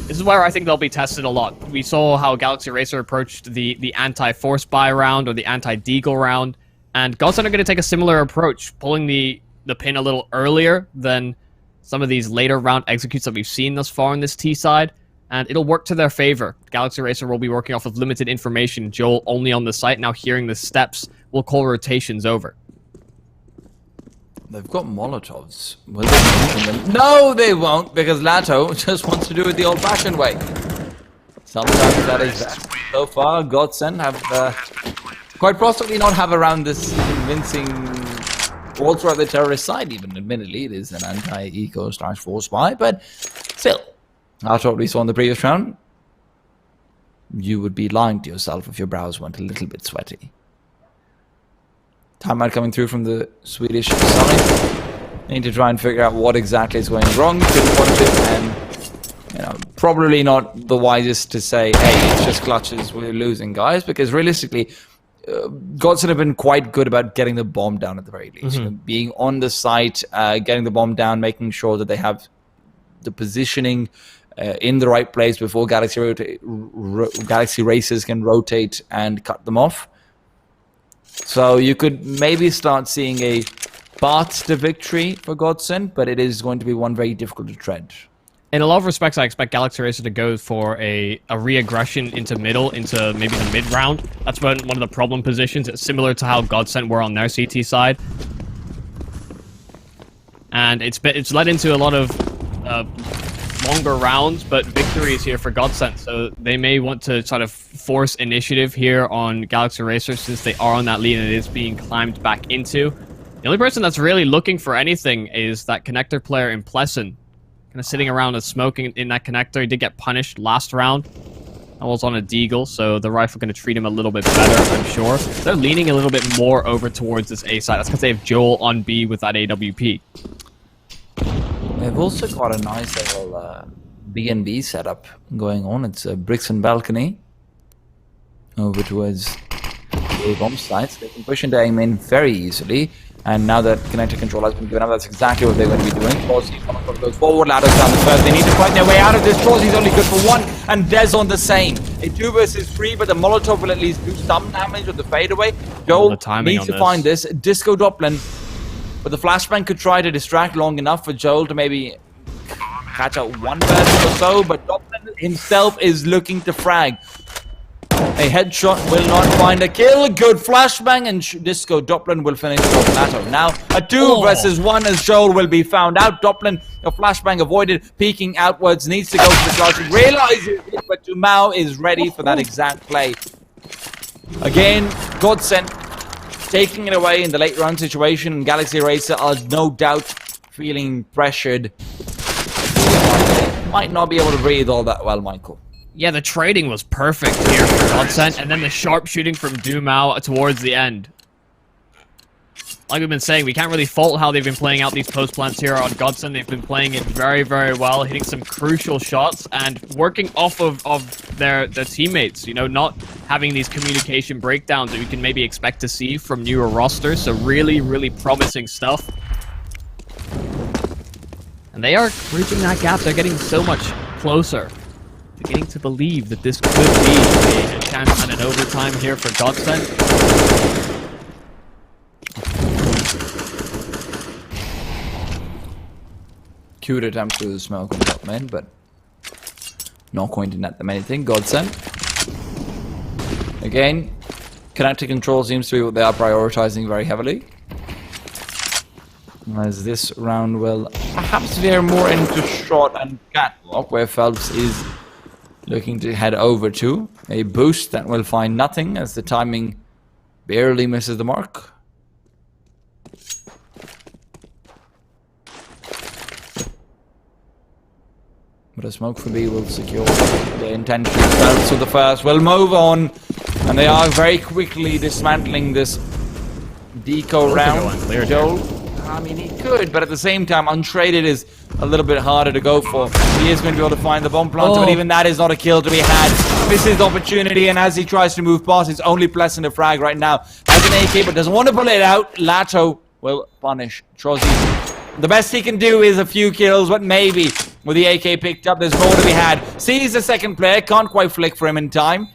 S2: This is where I think they'll be tested a lot. We saw how Galaxy Racer approached the anti-force buy round or the anti-deagle round, and Godsent are going to take a similar approach, pulling the pin a little earlier than some of these later round executes that we've seen thus far on this T side, and it'll work to their favor. Galaxy Racer will be working off of limited information. Joel only on the site, now hearing the steps, will call rotations over.
S1: They've got Molotovs. Will they use them? No, they won't, because Lato just wants to do it the old-fashioned way. Sometimes that is best. So far, Godsent have quite possibly not have around this convincing all throughout the terrorist side, even admittedly it is an anti-eco/force buy, but still, after what we saw in the previous round, you would be lying to yourself if your brows weren't a little bit sweaty. Timeout coming through from the Swedish side. Need to try and figure out what exactly is going wrong. Didn't want it, and probably not the wisest to say, hey, it's just clutches, we're losing, guys, because realistically, Godsent have been quite good about getting the bomb down at the very least. Being on the site, getting the bomb down, making sure that they have the positioning in the right place before Galaxy Racers can rotate and cut them off. So you could maybe start seeing a path to victory for Godsent, but it is going to be one very difficult to tread.
S2: In a lot of respects, I expect Galaxy Racer to go for a re-aggression into middle, into maybe the mid-round. That's one of the problem positions. It's similar to how Godsent were on their CT side. And it's led into a lot of longer rounds, but victories here for Godsent. So they may want to sort of force initiative here on Galaxy Racer since they are on that lead and it is being climbed back into. The only person that's really looking for anything is that connector player in Pleasant. Kind of sitting around and smoking in that connector. He did get punished last round. That was on a deagle, so the rifle going to treat him a little bit better, I'm sure. They're leaning a little bit more over towards this A side. That's because they have Joel on B with that AWP.
S1: They've also got a nice little B&B setup going on. It's a bricks and balcony over towards the bomb sites. They can push into aim in very easily. And now that connector control has been given up, that's exactly what they're going to be doing. Chosy goes forward, Ladders down the first. They need to find their way out of this. Chosy's only good for 1, and Dez on the same. A 2 versus 3, but the Molotov will at least do some damage with the fadeaway. Joel needs to find this. Disco Doppler, but the flashbang could try to distract long enough for Joel to maybe catch out one person or so, but Doppler himself is looking to frag. A headshot will not find a kill. Good flashbang, and Disco Dublin will finish off Lato. Now, a 2 versus 1 as Joel will be found out. Dublin, a flashbang avoided, peeking outwards, needs to go for the clutch. Realizes it, but Dumao is ready for that exact play. Again, Godsent taking it away in the late round situation, and Galaxy Racer are no doubt feeling pressured. Might not be able to breathe all that well, Michael.
S2: Yeah, the trading was perfect here for Godsent, and then the sharpshooting from Dumao towards the end. Like we've been saying, we can't really fault how they've been playing out these post plants here on Godsent. They've been playing it very, very well, hitting some crucial shots and working off of their teammates, you know, not having these communication breakdowns that we can maybe expect to see from newer rosters. So really, really promising stuff. And they are bridging that gap. They're getting so much closer. Beginning to believe that this could be a chance at an overtime here for Godsent.
S1: Cute attempt to smoke on top man, but not going to net them anything. Godsent. Again, connected control seems to be what they are prioritizing very heavily. As this round will perhaps veer more into short and catwalk, where Phelps is looking to head over to. A boost that will find nothing as the timing barely misses the mark. But a smoke for B will secure the intention. Phelps with the first will move on, and they are very quickly dismantling this deco round. Joel, I mean, he could, but at the same time, untraded is a little bit harder to go for. He is going to be able to find the bomb planter, but even that is not a kill to be had. Misses the opportunity, and as he tries to move past, it's only Plessing the frag right now. Has an AK, but doesn't want to pull it out. Lato will punish Trozzy. The best he can do is a few kills, but maybe with the AK picked up, there's more to be had. Sees the second player, can't quite flick for him in time.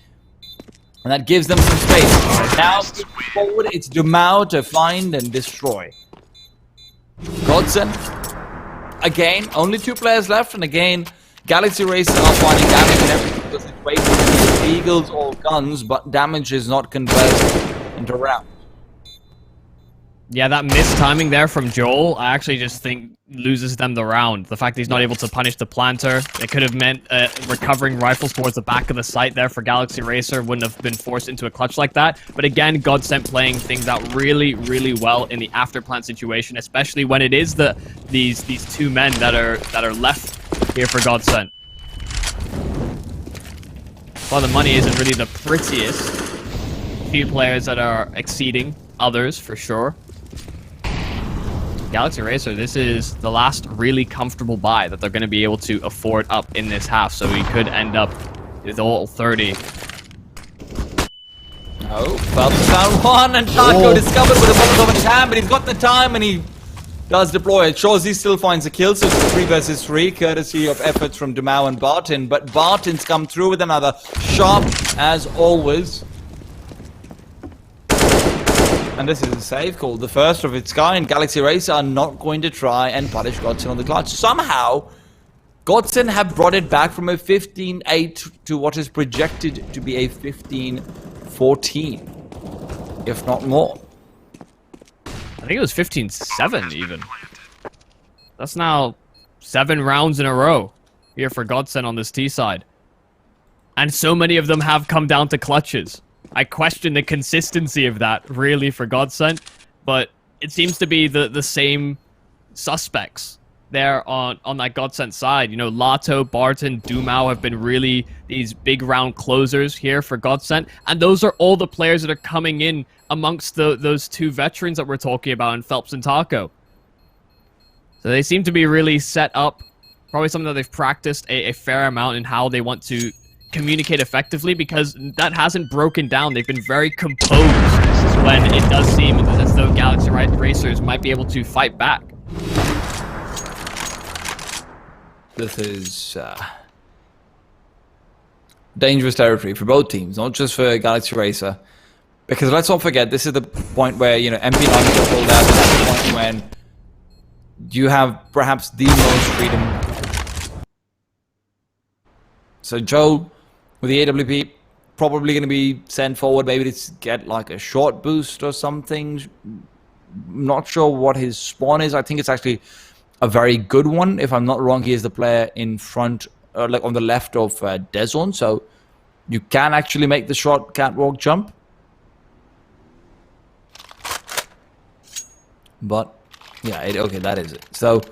S1: And that gives them some space. Now, forward, it's Dumao to find and destroy. Godsent. Again, only 2 players left, and again, Galaxy Racer are finding damage in every single situation. Eagles or guns, but damage is not converted into rounds.
S2: Yeah, that missed timing there from Joel, I actually just think loses them the round. The fact that he's not able to punish the planter, it could have meant recovering rifles towards the back of the site there for Galaxy Racer, wouldn't have been forced into a clutch like that. But again, Godsent playing things out really, really well in the after plant situation, especially when it is these 2 men that are left here for Godsent. While the money isn't really the prettiest, few players that are exceeding others for sure. Galaxy Racer, this is the last really comfortable buy that they're going to be able to afford up in this half, so we could end up with all 30.
S1: Oh, Phelps found one, and Taco discovered with a bullet over his hand, but he's got the time, and he does deploy it. Shawzy still finds a kill, so it's a 3 versus 3, courtesy of efforts from Dumao and Barton, but Barton's come through with another sharp, as always. And this is a save call, the first of its kind. Galaxy Racer are not going to try and punish Godsent on the clutch. Somehow, Godsent have brought it back from a 15-8 to what is projected to be a 15-14, if not more.
S2: I think it was 15-7 even. That's now 7 rounds in a row here for Godsent on this T side. And so many of them have come down to clutches. I question the consistency of that, really, for Godsent, but it seems to be the same suspects there on that Godsent side. You know, Lato, Barton, Dumao have been really these big round closers here for Godsent, and those are all the players that are coming in amongst those 2 veterans that we're talking about in Phelps and Taco. So they seem to be really set up, probably something that they've practiced a fair amount in how they want to communicate effectively, because that hasn't broken down. They've been very composed when it does seem as though Galaxy Racers might be able to fight back.
S1: This is dangerous territory for both teams, not just for Galaxy Racer. Because let's not forget, this is the point where, you know, MD1 got pulled out, and that's the point when you have perhaps the most freedom. So Joe with the AWP probably going to be sent forward, maybe to get like a short boost or something. Not sure what his spawn is. I think it's actually a very good one. If I'm not wrong, he is the player in front, like on the left of Dezon, so you can actually make the short catwalk jump. But yeah, okay, that is it. So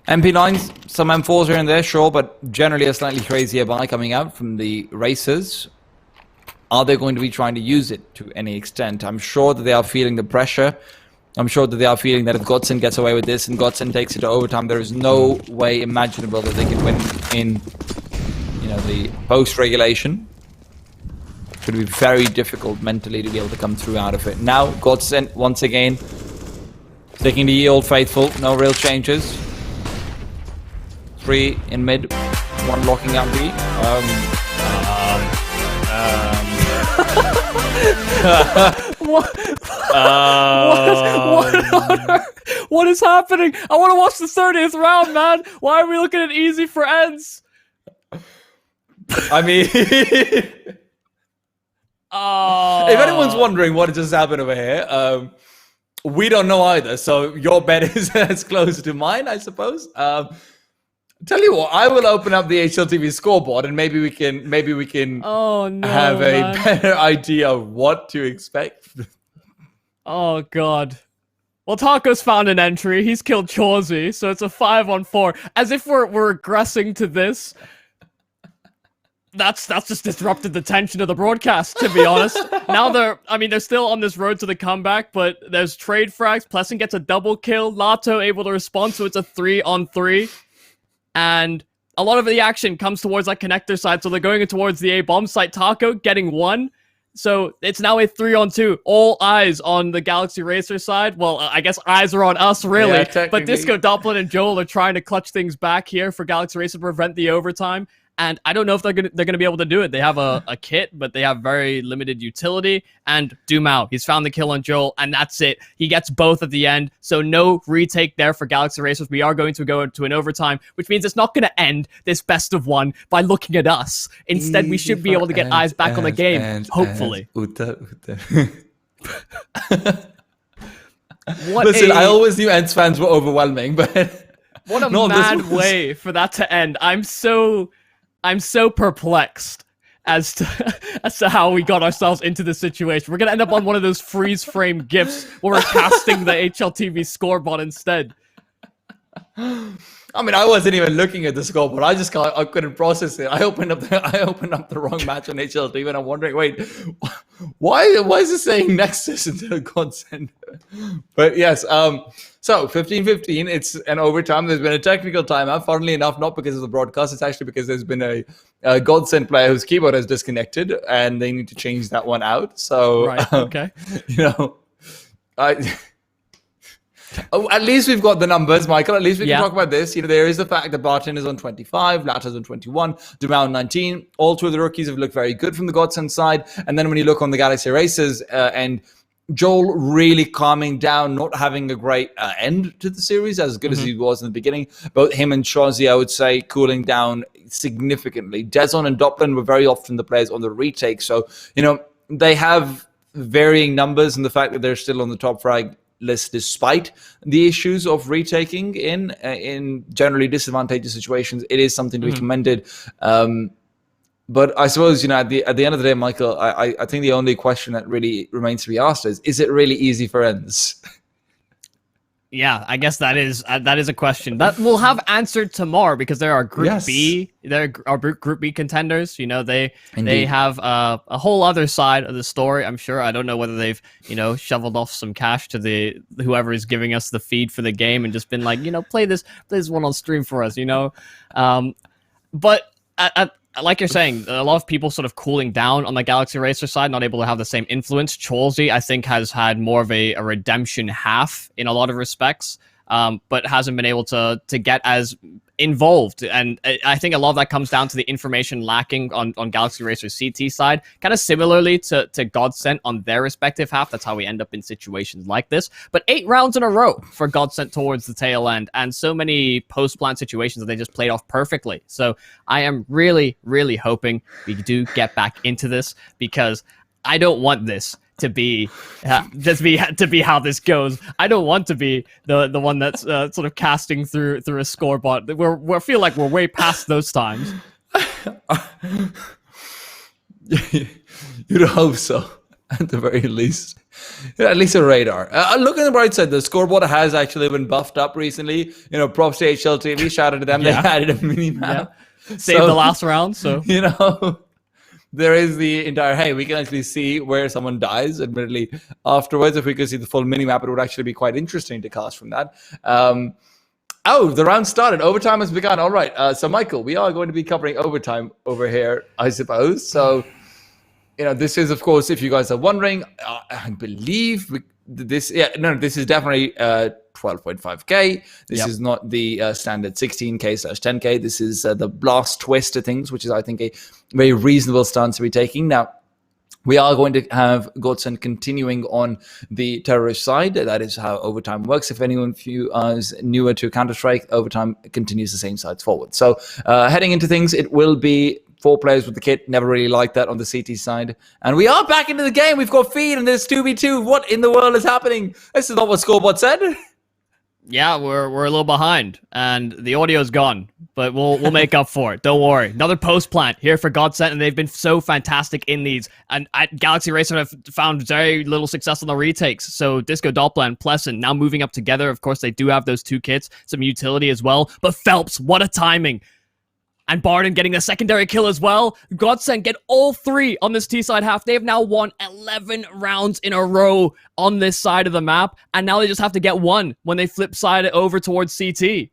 S1: MP9s, some M4s here and there, sure, but generally a slightly crazier buy coming out from the racers. Are they going to be trying to use it to any extent? I'm sure that they are feeling the pressure. I'm sure that they are feeling that if Godsent gets away with this and Godsent takes it to overtime, there is no way imaginable that they can win in, the post-regulation. It's going to be very difficult mentally to be able to come through out of it. Now, Godsent, once again, sticking to the old faithful. No real changes. 3 in mid, 1 locking out B.
S2: What is happening? I want to watch the 30th round, man. Why are we looking at easy for ends?
S1: I mean, if anyone's wondering what just happened over here, we don't know either. So your bet is as close to mine, I suppose. Tell you what, I will open up the HLTV scoreboard and maybe we can have a better idea of what to expect.
S2: Oh god. Well, Taco's found an entry. He's killed Chauzy, so it's a 5-on-4. As if we're regressing to this. That's just disrupted the tension of the broadcast, to be honest. Now they're still on this road to the comeback, but there's trade frags. Plessing gets a double kill. Lato able to respond, so it's a 3-on-3. And a lot of the action comes towards that connector side, so they're going towards the A bomb site. Taco getting 1. So it's now a 3-on-2. All eyes on the Galaxy Racer side. Well, I guess eyes are on us, really. Yeah, but Disco, Doppler, and Joel are trying to clutch things back here for Galaxy Racer to prevent the overtime. And I don't know if they're gonna be able to do it. They have a kit, but they have very limited utility. And Dumao, he's found the kill on Joel, and that's it. He gets both at the end, so no retake there for Galaxy Racers. We are going to go into an overtime, which means it's not going to end this best of 1 by looking at us. Instead, we should be able to get eyes back on the game, hopefully.
S1: Listen, I always knew Ents fans were overwhelming, but
S2: what a mad way for that to end. I'm so perplexed as to how we got ourselves into this situation. We're gonna end up on one of those freeze frame gifs where we're casting the HLTV scoreboard instead.
S1: I mean, I wasn't even looking at the scoreboard. I couldn't process it. I opened up the wrong match on HLTV, and I'm wondering, wait, why is it saying Nexus instead of Godsent? But yes, so 15-15, it's an overtime. There's been a technical timeout. Funnily enough, not because of the broadcast. It's actually because there's been a Godsent player whose keyboard has disconnected, and they need to change that one out. So,
S2: right, okay,
S1: at least we've got the numbers, Michael. At least we can talk about this. There is the fact that Barton is on 25, Latter's on 21, Dumao on 19. All 2 of the rookies have looked very good from the Godsent side. And then when you look on the Galaxy Racers and Joel really calming down, not having a great end to the series, as good as he was in the beginning. Both him and Chauzy, I would say, cooling down significantly. Dezon and Doppler were very often the players on the retake. So, they have varying numbers, and the fact that they're still on the top frag list despite the issues of retaking in generally disadvantageous situations, it is something to be commended. But I suppose, at the end of the day, Michael, I think the only question that really remains to be asked is it really easy for Ents?
S2: Yeah, I guess that is a question that we'll have answered tomorrow, because there are Group B, there are Group B contenders. They have a whole other side of the story. I'm sure. I don't know whether they've shoveled off some cash to whoever is giving us the feed for the game and just been like, play this one on stream for us. But like you're saying, a lot of people sort of cooling down on the Galaxy Racer side, not able to have the same influence. Chauzy, I think, has had more of a redemption half in a lot of respects. but hasn't been able to get as involved. And I think a lot of that comes down to the information lacking on Galaxy Racer's CT side, kind of similarly to Godsent on their respective half. That's how we end up in situations like this. But 8 rounds in a row for Godsent towards the tail end, and so many post-plant situations that they just played off perfectly. So I am really, really hoping we do get back into this, because I don't want this to be how this goes. I don't want to be the one that's sort of casting through a scoreboard. We feel like we're way past those times.
S1: You'd hope so, at the very least. At least a radar. Look on the bright side, the scoreboard has actually been buffed up recently. You know, props to HLTV, shout out to them.
S2: Yeah.
S1: They added a mini map.
S2: Yeah. Saved the last round, so
S1: you know, there is the entire, hey, we can actually see where someone dies, admittedly, afterwards. If we could see the full mini-map, it would actually be quite interesting to cast from that. The round started. Overtime has begun. All right. So, Michael, we are going to be covering overtime over here, I suppose. So, you know, this is, of course, if you guys are wondering, I believe this is definitely 12.5K. This is not the standard 16K/10K. This is the blast twist of things, which is, I think, a very reasonable stance to be taking. Now, we are going to have Godsent continuing on the terrorist side. That is how overtime works. If anyone of you is newer to Counter-Strike, overtime continues the same sides forward. So heading into things, it will be 4 players with the kit. Never really liked that on the CT side. And we are back into the game. We've got feed and there's 2v2. What in the world is happening? This is not what Scoreboard said.
S2: Yeah, we're a little behind, and the audio's gone, but we'll make up for it. Don't worry. Another post plant here for Godsent, and they've been so fantastic in these. And at Galaxy Racer have found very little success on the retakes. So Disco Doppler and Pleasant now moving up together. Of course, they do have those 2 kits, some utility as well. But Phelps, what a timing! And Barden getting a secondary kill as well. Godsent get all 3 on this T-side half. They have now won 11 rounds in a row on this side of the map. And now they just have to get 1 when they flip side it over towards CT.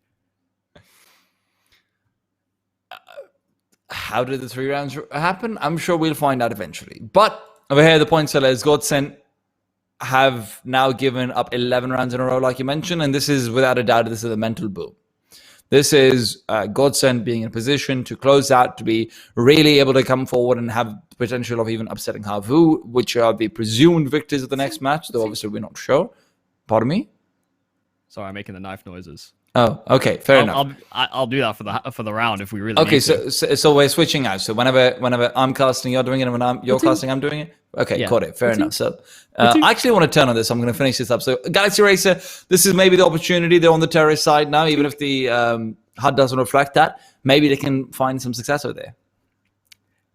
S1: How did the 3 rounds happen? I'm sure we'll find out eventually. But over here, the point seller is Godsent have now given up 11 rounds in a row, like you mentioned. And this is, without a doubt, this is a mental boom. This is Godsent being in a position to close out, to be really able to come forward and have potential of even upsetting Havu, which are the presumed victors of the next match, though obviously we're not sure. Pardon me?
S2: Sorry, I'm making the knife noises.
S1: Oh, okay, fair enough.
S2: I'll do that for the round if we really
S1: need to. So we're switching out. So whenever I'm casting, you're doing it, and when you're casting, I'm doing it? Okay, got it. Fair enough. So I actually want to turn on this. I'm going to finish this up. So Galaxy Racer, this is maybe the opportunity. They're on the terrorist side now, even if the HUD doesn't reflect that. Maybe they can find some success over there.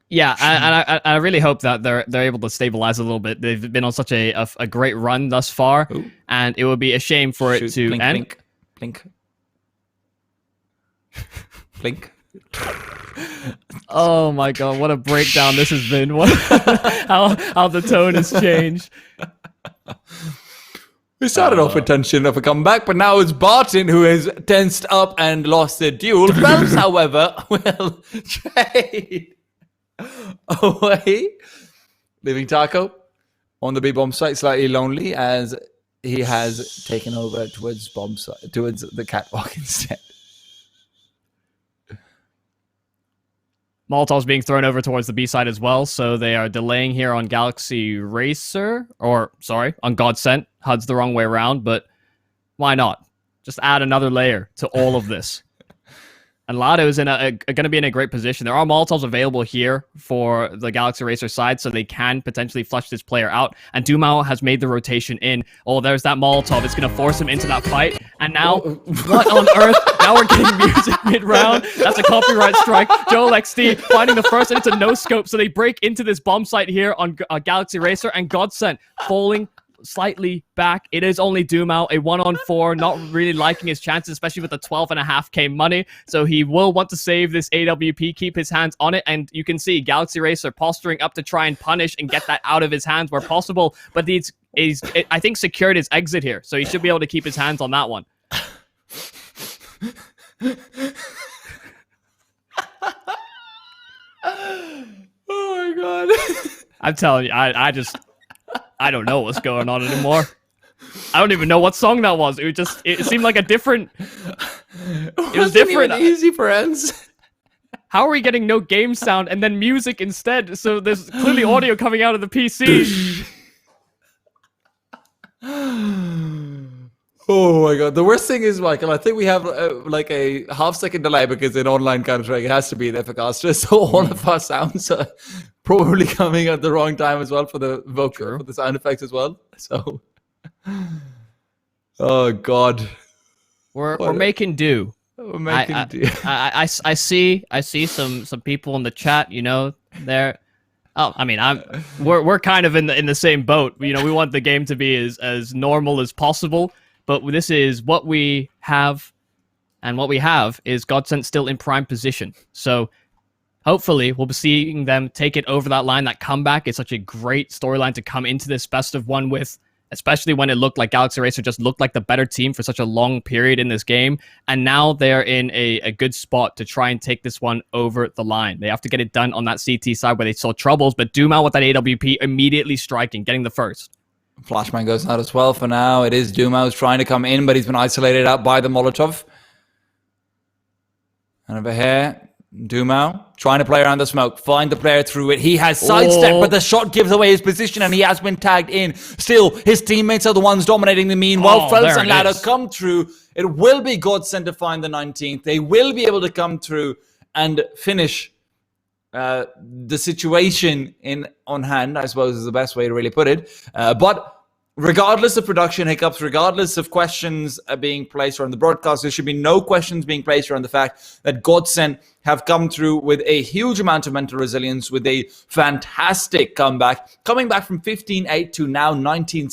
S2: Yeah, and I really hope that they're able to stabilize a little bit. They've been on such a great run thus far, and it would be a shame for it to end.
S1: Blink. Blink.
S2: Oh my god, what a breakdown this has been. How the tone has changed.
S1: We started off with tension of a comeback, but now it's Barton who is tensed up and lost the duel. Phelps, however, will trade away, leaving Taco on the B-bomb site slightly lonely as he has taken over towards the catwalk instead.
S2: Molotov's being thrown over towards the B side as well, so they are delaying here on Galaxy Racer, on Godsent. HUD's the wrong way around, but why not? Just add another layer to all of this. And Lado is going to be in a great position. There are Molotovs available here for the Galaxy Racer side, so they can potentially flush this player out. And Dumao has made the rotation in. Oh, there's that Molotov. It's going to force him into that fight. And now, what on earth? Now we're getting music mid-round. That's a copyright strike. Joel XD finding the first, and it's a no-scope. So they break into this bomb site here on Galaxy Racer, and Godsent falling slightly back. It is only Dumao, a 1-on-4, not really liking his chances, especially with the 12.5k money. So he will want to save this AWP, keep his hands on it. And you can see Galaxy Racer posturing up to try and punish and get that out of his hands where possible. But he's I think, secured his exit here. So he should be able to keep his hands on that one.
S1: Oh my god.
S2: I'm telling you, I don't know what's going on anymore. I don't even know what song that was. It seemed like a different. It was different.
S1: Even easy, friends.
S2: How are we getting no game sound and then music instead? So there's clearly audio coming out of the PC.
S1: Oh my god. The worst thing is, Michael, I think we have like a half-second delay because in online Counter-Strike it has to be there for Castra. So all of our sounds are probably coming at the wrong time as well for the vocal, for the sound effects as well. So, oh god.
S2: We're making do.
S1: We're making do.
S2: I see some people in the chat, you know, they're we're kind of in the same boat. You know, we want the game to be as normal as possible, but this is what we have, and what we have is Godsent still in prime position. So hopefully we'll be seeing them take it over that line. That comeback is such a great storyline to come into this best of one with, especially when it looked like Galaxy Racer just looked like the better team for such a long period in this game. And now they're in a good spot to try and take this one over the line. They have to get it done on that CT side where they saw troubles, but Dumao with that AWP immediately striking, getting the first.
S1: Flashbang goes out as well for now. It is Dumao who's trying to come in, but he's been isolated out by the Molotov. And over here, Dumao trying to play around the smoke, find the player through it. He has sidestepped, but the shot gives away his position and he has been tagged in. Still, his teammates are the ones dominating the mean. While Phelps and Ladder come through, it will be Godsent to find the 19th. They will be able to come through and finish the situation on hand, I suppose is the best way to really put it. But regardless of production hiccups, regardless of questions being placed around the broadcast, there should be no questions being placed around the fact that Godsent have come through with a huge amount of mental resilience, with a fantastic comeback, coming back from 15-8 to now 19-6.